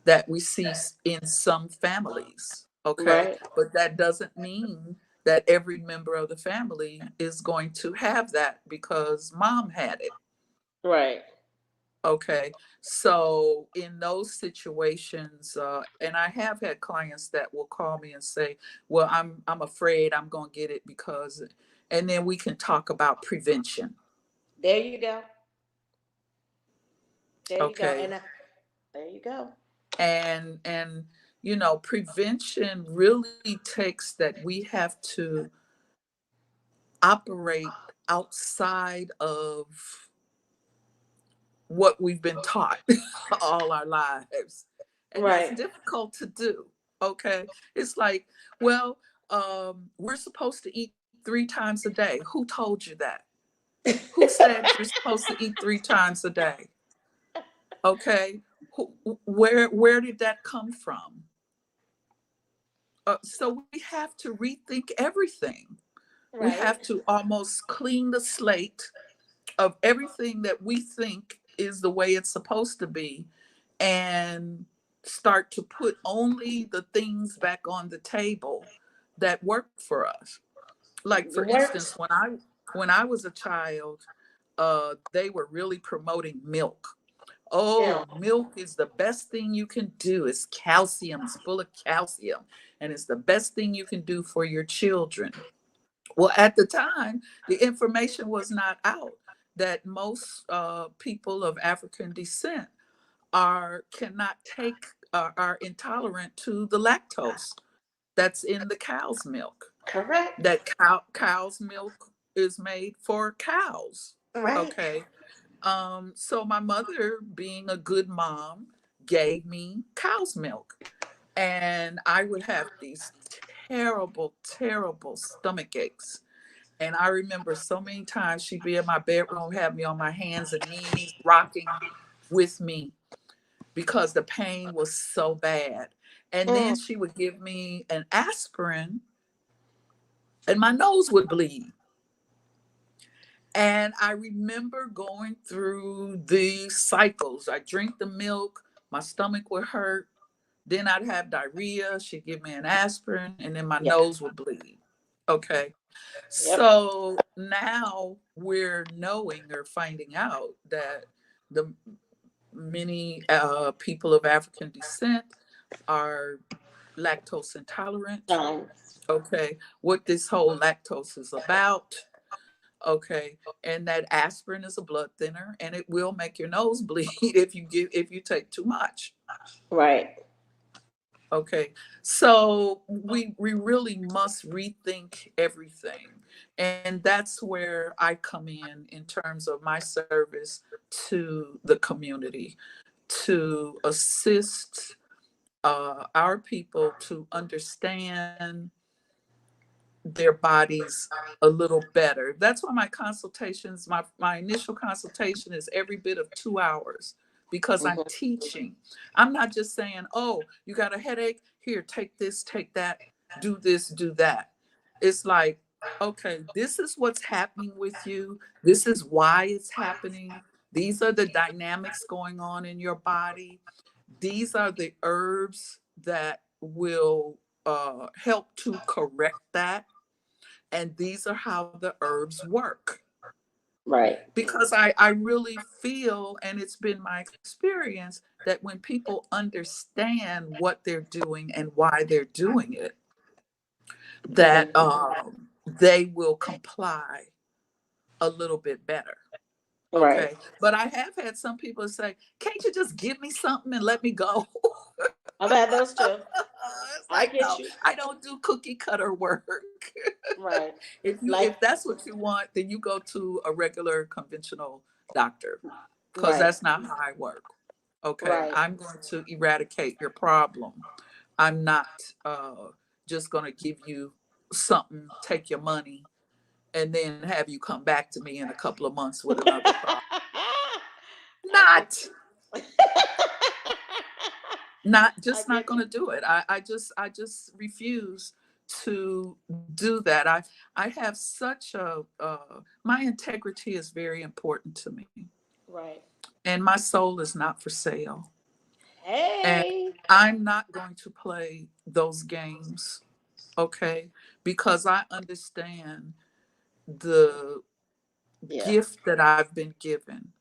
that we see in some families. Okay. Right. But that doesn't mean that every member of the family is going to have that because mom had it. Right. Okay, so in those situations, and I have had clients that will call me and say, "Well, I'm afraid I'm going to get it because," and then we can talk about prevention. There you go. There you go. Okay, There you go. and prevention really takes that we have to operate outside of what we've been taught all our lives. And that's Right. difficult to do. Okay. It's like, well, we're supposed to eat 3 times a day. Who told you that? Who said you're supposed to eat 3 times a day? Okay. Where did that come from? So we have to rethink everything. We Right. have to almost clean the slate of everything that we think is the way it's supposed to be, and start to put only the things back on the table that work for us. Like for It instance, works. when I was a child, they were really promoting milk. Yeah. Oh, milk is the best thing you can do. It's calcium, it's full of calcium, and it's the best thing you can do for your children. Well, at the time, the information was not out that most people of African descent cannot take, are intolerant to the lactose that's in the cow's milk. Correct. That cow's milk is made for cows. Right. Okay. So my mother, being a good mom, gave me cow's milk. And I would have these terrible, terrible stomach aches. And I remember so many times she'd be in my bedroom, have me on my hands and knees, rocking with me because the pain was so bad. And then Mm. she would give me an aspirin and my nose would bleed. And I remember going through these cycles. I drink the milk, my stomach would hurt, then I'd have diarrhea. She'd give me an aspirin, and then my Yeah. nose would bleed. Okay. Yep. So now we're knowing or finding out that the many people of African descent are lactose intolerant. Um, Okay. What this whole lactose is about. Okay. And that aspirin is a blood thinner, and it will make your nose bleed if you take too much. right. Okay. So we really must rethink everything. And that's where I come in terms of my service to the community, to assist our people to understand their bodies a little better. That's why my consultations, my initial consultation is every bit of 2 hours, because I'm Hmm. teaching. I'm not just saying, oh, you got a headache? Here, take this, take that, do this, do that. It's like, okay, this is what's happening with you. This is why it's happening. These are the dynamics going on in your body. These are the herbs that will help to correct that, and these are how the herbs work. Right. Because I really feel, and it's been my experience, that when people understand what they're doing and why they're doing it, that Hmm. they will comply a little bit better. Right. Okay. But I have had some people say, can't you just give me something and let me go? I've had those too. It's I like, get no, you. I don't do cookie cutter work. Right. If Like, that's what you want, then you go to a regular conventional doctor, because right. that's not how I work. Okay, Right. I'm going to eradicate your problem. I'm not just going to give you something, take your money, and then have you come back to me in a couple of months with another problem. I get Not, you. not I just not get going you. to do it. I just refuse to do that. I have such a my integrity is very important to me, Right. and my soul is not for sale. And Hey. I'm not going to play those games, okay? Because I understand the Yeah. gift that I've been given.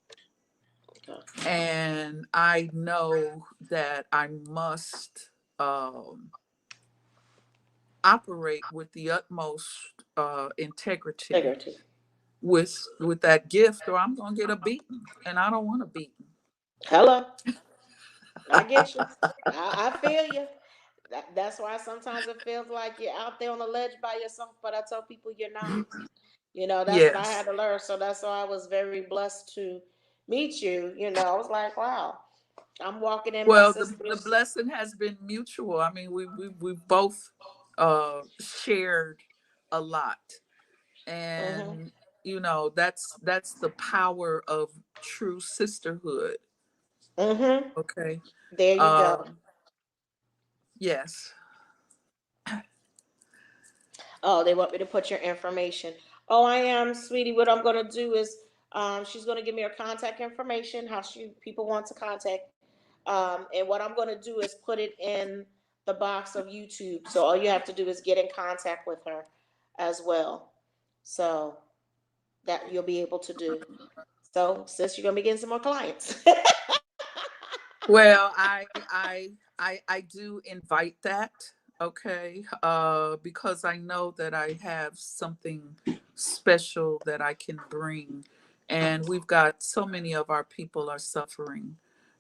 Okay. And I know that I must um, operate with the utmost integrity Integrity. with that gift, or I'm going to get a beating. And I don't want a beating. Hello. I get you. I feel you. That's why sometimes it feels like you're out there on the ledge by yourself, but I tell people you're not. That's what I had Yes. to learn. So that's why I was very blessed to meet you. I was like, wow, I'm walking in my Well, the sister's. blessing has been mutual. I mean, we've both shared a lot, Hmm. and that's the power of true sisterhood. Hmm. Okay. There you go. Yes. Oh, they want me to put your information. Oh, I am, sweetie. What I'm gonna do is, she's gonna give me her contact information, how she people want to contact, and what I'm gonna do is put it in the box of YouTube. So all you have to do is get in contact with her, as well. So that you'll be able to do. So, sis, you're gonna be getting some more clients. Well, I do invite that, okay, because I know that I have something special that I can bring, and we've got so many of our people are suffering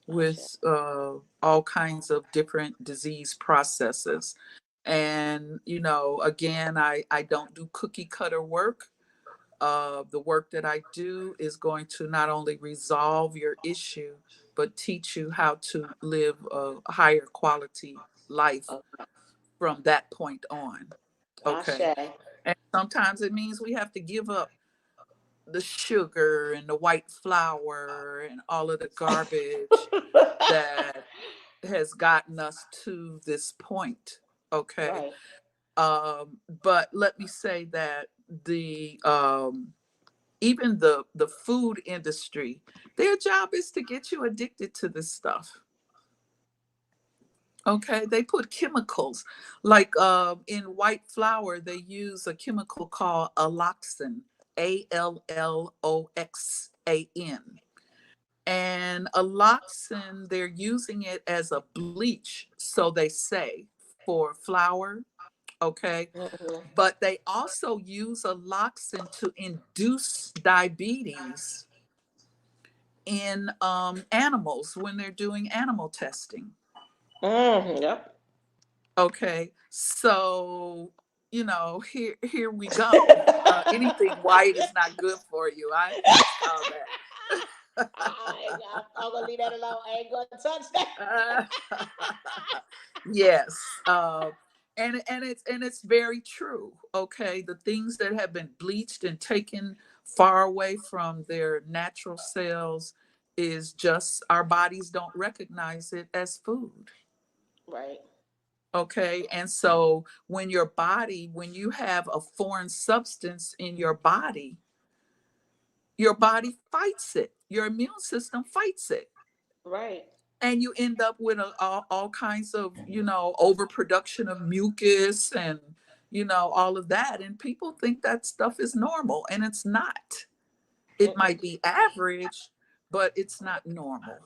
Oh shit. with all kinds of different disease processes, and again, I don't do cookie cutter work. The work that I do is going to not only resolve your issue, but teach you how to live a higher quality life from that point on. Okay. Ashe. And sometimes it means we have to give up the sugar and the white flour and all of the garbage that has gotten us to this point. Okay. Right. But let me say that the even the food industry, their job is to get you addicted to this stuff. Okay, they put chemicals like in white flour. They use a chemical called alloxan, alloxan, and alloxan, they're using it as a bleach, so they say, for flour. Okay, Hmm. but they also use alloxan to induce diabetes in animals when they're doing animal testing. Yep. Okay, so here we go. Anything white is not good for you. I saw I'm gonna leave that alone. I ain't gonna touch that. that. Yes, and it's very true. Okay, the things that have been bleached and taken far away from their natural cells is just our bodies don't recognize it as food. Right. Okay. And so when you have a foreign substance in your body fights it. Your immune system fights it. Right. And you end up with all kinds of, overproduction of mucus and, all of that. And people think that stuff is normal, and it's not. It Mm-mm. might be average, but it's not normal.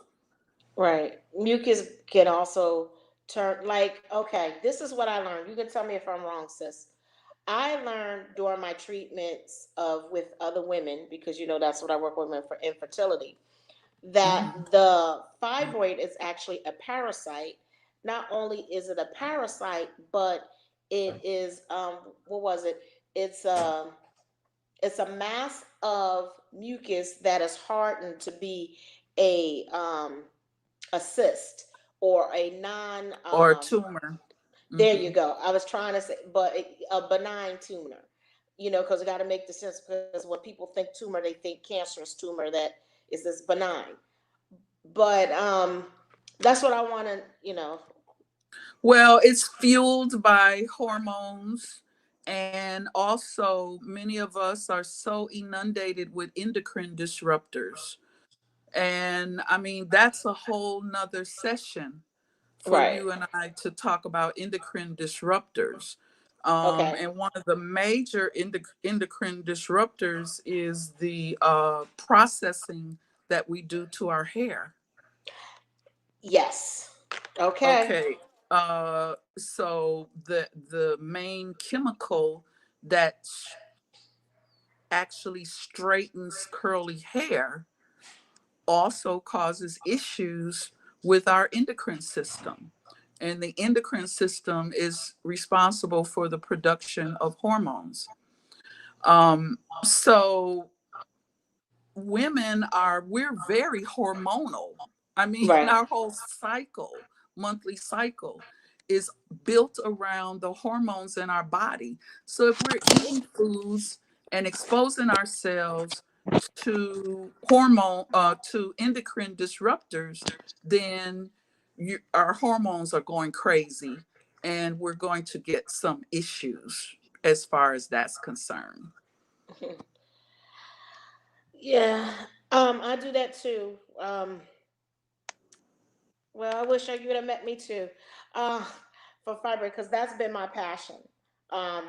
Right. Mucus can also turn, like, okay, this is what I learned. You can tell me if I'm wrong, sis. I learned during my treatments of with other women, because that's what I work with, women for infertility, that Hmm. the fibroid is actually a parasite. Not only is it a parasite, but it is, what was it? It's it's a mass of mucus that is hardened to be a cyst, or a non Or a tumor. there you Hmm. go. I was trying to say, but a benign tumor, because it got to make the sense, because when people think tumor, they think cancerous tumor that is this benign. But that's what I want to, Well, it's fueled by hormones. And also, many of us are so inundated with endocrine disruptors. And I mean, that's a whole nother session for right. you and I to talk about endocrine disruptors. Okay. And one of the major endocrine disruptors is the processing that we do to our hair. Yes. Okay. Okay. So the main chemical that actually straightens curly hair also causes issues with our endocrine system. And the endocrine system is responsible for the production of hormones. So we're very hormonal. I mean, Right. our whole cycle, monthly cycle, is built around the hormones in our body. So if we're eating foods and exposing ourselves to endocrine disruptors, then our hormones are going crazy, and we're going to get some issues. as far as that's concerned. Yeah, I do that too. Well, I wish you would have met me too, uh, for fiber, because that's been my passion. Um,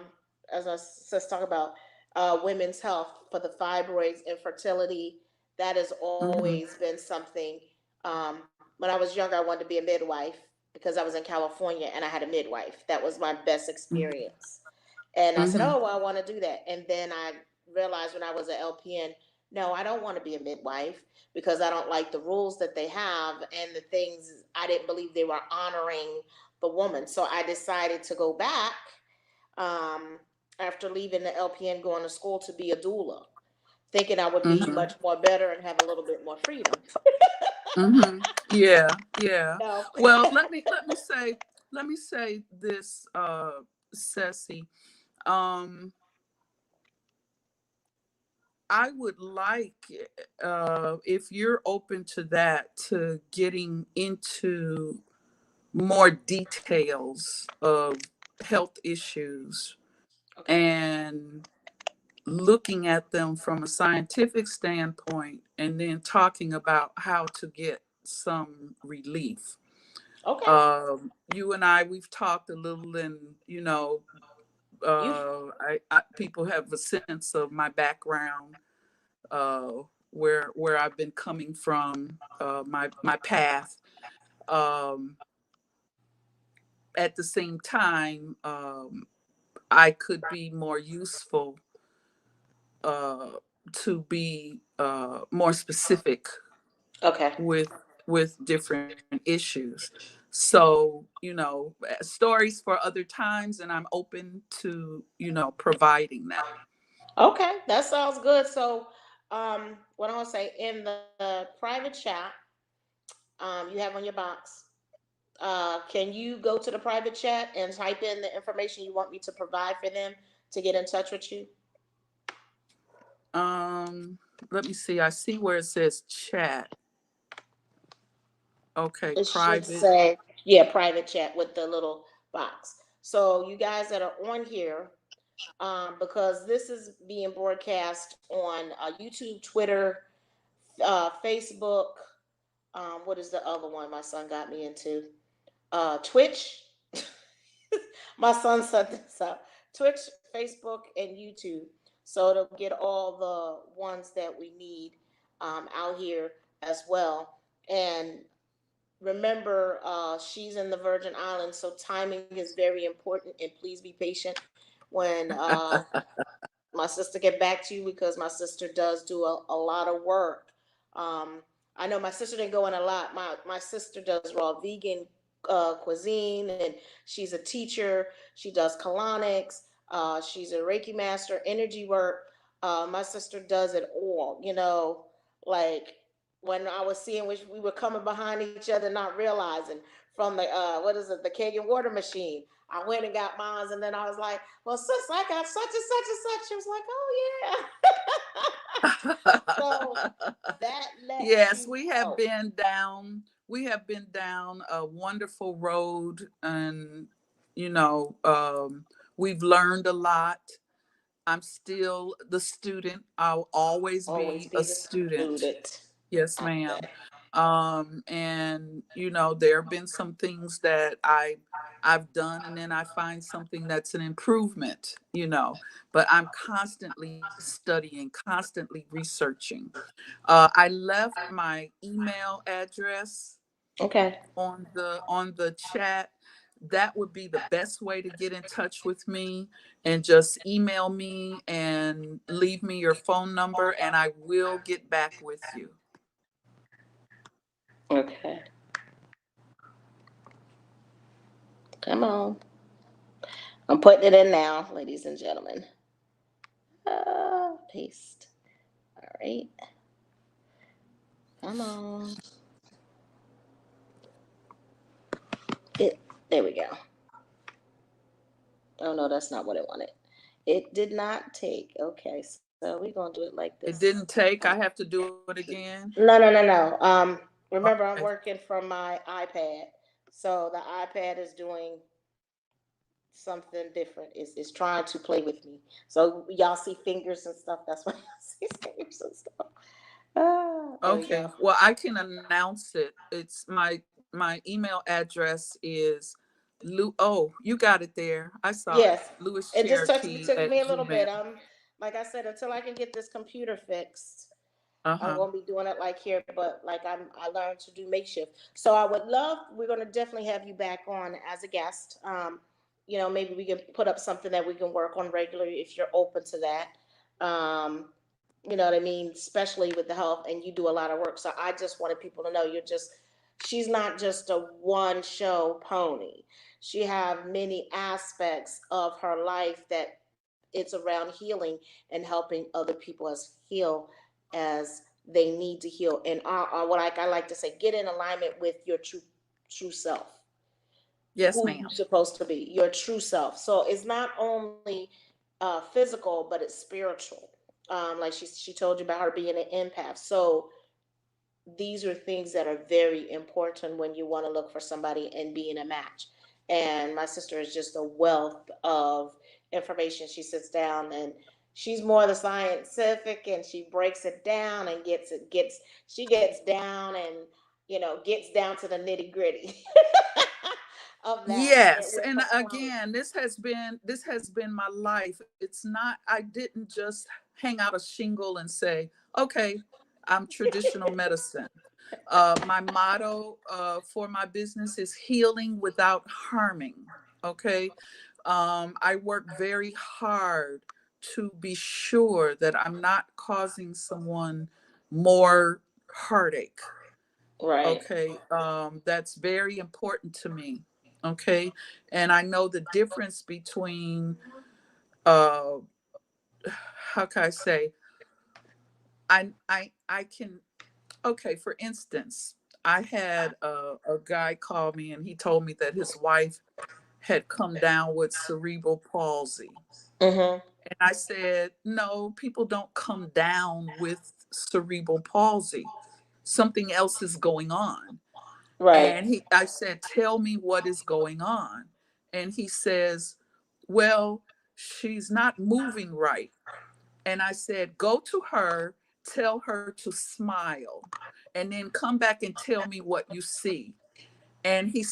as I just talk about women's health for the fibroids, infertility, that has Mm-hmm. always been something. When I was younger, I wanted to be a midwife because I was in California and I had a midwife. That was my best experience. And I said, Mm-hmm. oh, well, I want to do that. And then I realized when I was at LPN, no, I don't want to be a midwife because I don't like the rules that they have and the things I didn't believe they were honoring the woman. So I decided to go back um, after leaving the LPN, going to school to be a doula, thinking I would be Mm-hmm. much more better and have a little bit more freedom. Mm-hmm. Yeah, yeah. No. Well, let me say this, Ceci. Um, I would like, if you're open to that, to getting into more details of health issues Okay. and looking at them from a scientific standpoint, and then talking about how to get some relief. Okay. You and I, we've talked a little, and You. people have a sense of my background, uh, where I've been coming from, my path. Um, at the same time, I could be more useful, uh, to be more specific Okay. with different issues. So, stories for other times, and I'm open to providing that. Okay. That sounds good. So, what I want to say in the private chat, you have on your box. Can you go to the private chat and type in the information you want me to provide for them to get in touch with you? Um, Let me see. I see where it says chat. Okay, It should private. say, yeah, private chat with the little box. So you guys that are on here, because this is being broadcast on YouTube, Twitter, Facebook. What is the other one my son got me into? Twitch. My son set this up. Twitch, Facebook, and YouTube. So it'll get all the ones that we need out here as well. And remember, she's in the Virgin Islands, so timing is very important. And please be patient when my sister get back to you because my sister does do a lot of work. Um, I know my sister didn't go in a lot. My sister does raw vegan cuisine, and she's a teacher. She does colonics. She's a Reiki master, energy work. My sister does it all. Like when I was seeing which we were coming behind each other, not realizing from the what is it, the Kangen water machine. I went and got mine, and then I was like, well, sis, I got such and such and such. She was like, oh, yeah. So that lets Yes, you we have know. been down. We have been down a wonderful road, and you know, we've learned a lot. I'm still the student. I'll always Always be a be the student. student. Yes, I ma'am. bet. And there have been some things that I've done, and then I find something that's an improvement. But I'm constantly studying, constantly researching. I left my email address Okay. on the chat. That would be the best way to get in touch with me, and just email me and leave me your phone number, and I will get back with you. Okay. Come on. I'm putting it in now, ladies and gentlemen. Paste. All right. Come on. It. There we go. Oh no, that's not what I wanted. It did not take. Okay, so we're gonna do it like It this. didn't take. I have to do it again. No, no, no, no. Remember, I'm Okay. working from my iPad, so the iPad is doing something different is trying to play with me. So y'all see fingers and stuff. That's why y'all see fingers and stuff. Ah, there we go. Okay. Well, I can announce it. It's my email address is Lou. Oh, you got it there. I saw it. Yes, Louis it just Cherokee took at me a little bit. Gmail. Like I said, until I can get this computer fixed, I'm Uh-huh. gonna be doing it like here. But like I learned to do makeshift. So I would love. We're gonna definitely have you back on as a guest. Maybe we can put up something that we can work on regularly if you're open to that. You know what I mean? Especially with the health, and you do a lot of work. So I just wanted people to know she's not just a one show pony. She have many aspects of her life that it's around healing and helping other people as heal as they need to heal. And what I like to say, get in alignment with your true self, Yes, who you're ma'am. supposed to be, your true self. So it's not only physical, but it's spiritual. Like she told you about her being an empath. So these are things that are very important when you want to look for somebody and be in a match. And my sister is just a wealth of information. She sits down and she's more the scientific, and she breaks it down and gets she gets down and gets down to the nitty gritty of that Yes, with and her clients. again, this has been my life. It's not, I didn't just hang out a shingle and say, "Okay, I'm traditional medicine." My motto for my business is healing without harming. Okay, I work very hard to be sure that I'm not causing someone more heartache. Right. Okay, that's very important to me. Okay, and I know the difference between uh, how can I say, I can, okay, for instance, I had a guy call me and he told me that his wife had come down with cerebral palsy. Mm-hmm. And I said, no, people don't come down with cerebral palsy. Something else is going on. Right. And I said, tell me what is going on. And he says, well, she's not moving right. And I said, go to her, tell her to smile, and then come back and tell me what you see. And he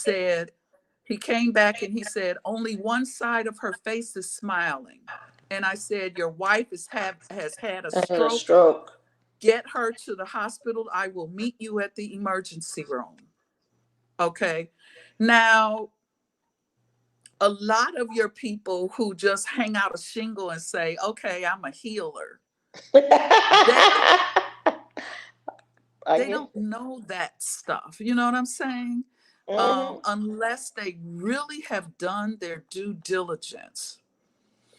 came back and he said, only one side of her face is smiling. And I said, your wife has had a I had a stroke. stroke. Get her to the hospital. I will meet you at the emergency room. Okay. Now, a lot of your people who just hang out a shingle and say, okay, I'm a healer, they I they get don't know that stuff. You know what I'm saying? it. Mm-hmm. Unless they really have done their due diligence.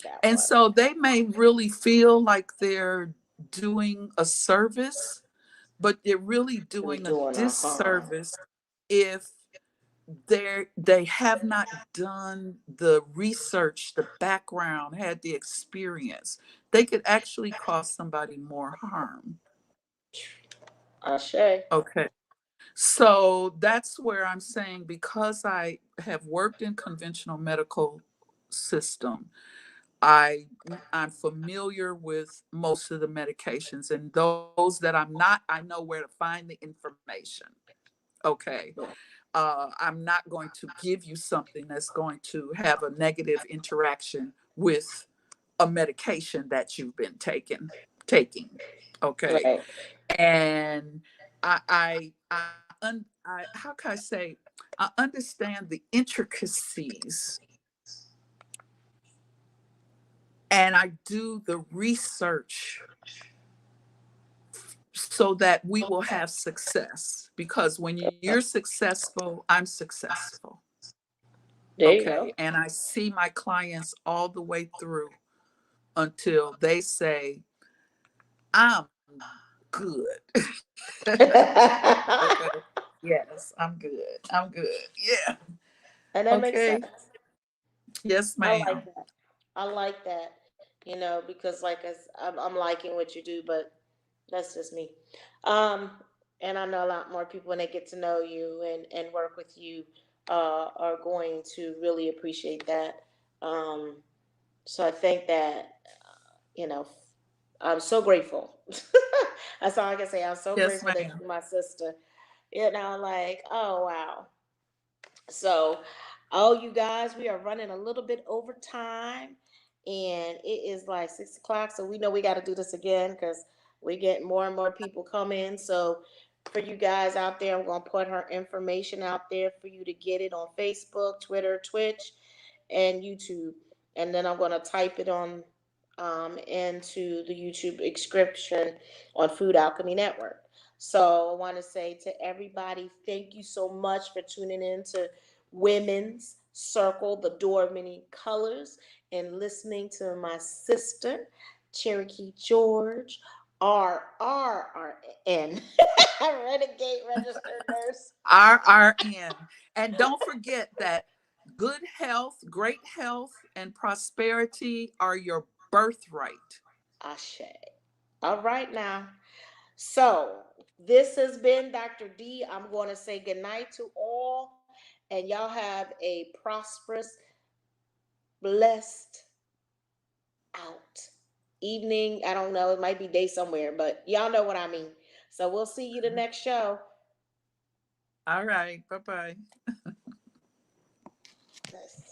That And part. so they may really feel like they're doing a service, but they're really You're doing a doing a harm. disservice if they have not done the research, the background, had the experience. They could actually cause somebody more harm. Ashe. Okay. So that's where I'm saying, because I have worked in conventional medical system, I I'm familiar with most of the medications, and those that I'm not, I know where to find the information. Okay. I'm not going to give you something that's going to have a negative interaction with a medication that you've been taking. Okay. Right. And how can I say, I understand the intricacies, and I do the research so that we will have success, because when you're successful, I'm successful. There you Okay. go. And I see my clients all the way through until they say, I'm good. Okay. Yes, I'm good. I'm good. Yeah. And that makes Okay. sense. Yes, I ma'am. like that. I like that. Because like as I'm liking what you do, but that's just me. Um, and I know a lot more people when they get to know you and work with you are going to really appreciate that. Um, so I think that, you know, I'm so grateful. That's all I can say. I'm so Yes, grateful that ma'am. you're my sister. Like, oh, wow. So, oh, you guys, we are running a little bit over time, and it is like 6 o'clock. So we know we got to do this again because we get more and more people come in. So, for you guys out there, I'm gonna put her information out there for you to get it on Facebook, Twitter, Twitch, and YouTube, and then I'm gonna type it on into the YouTube description on Food Alchemy Network. So I want to say to everybody, thank you so much for tuning in to Women's Circle, the Door of Many Colors, and listening to my sister, Cherokee George, RRRN, Renegade Registered Nurse. RRN. And don't forget that good health, great health, and prosperity are your birthright. Ashe. All right now. So this has been Dr. D. I'm going to say goodnight to all, and y'all have a prosperous, blessed out evening. I don't know. It might be day somewhere, but y'all know what I mean. So we'll see you the next show. All right. Bye bye. Let's see.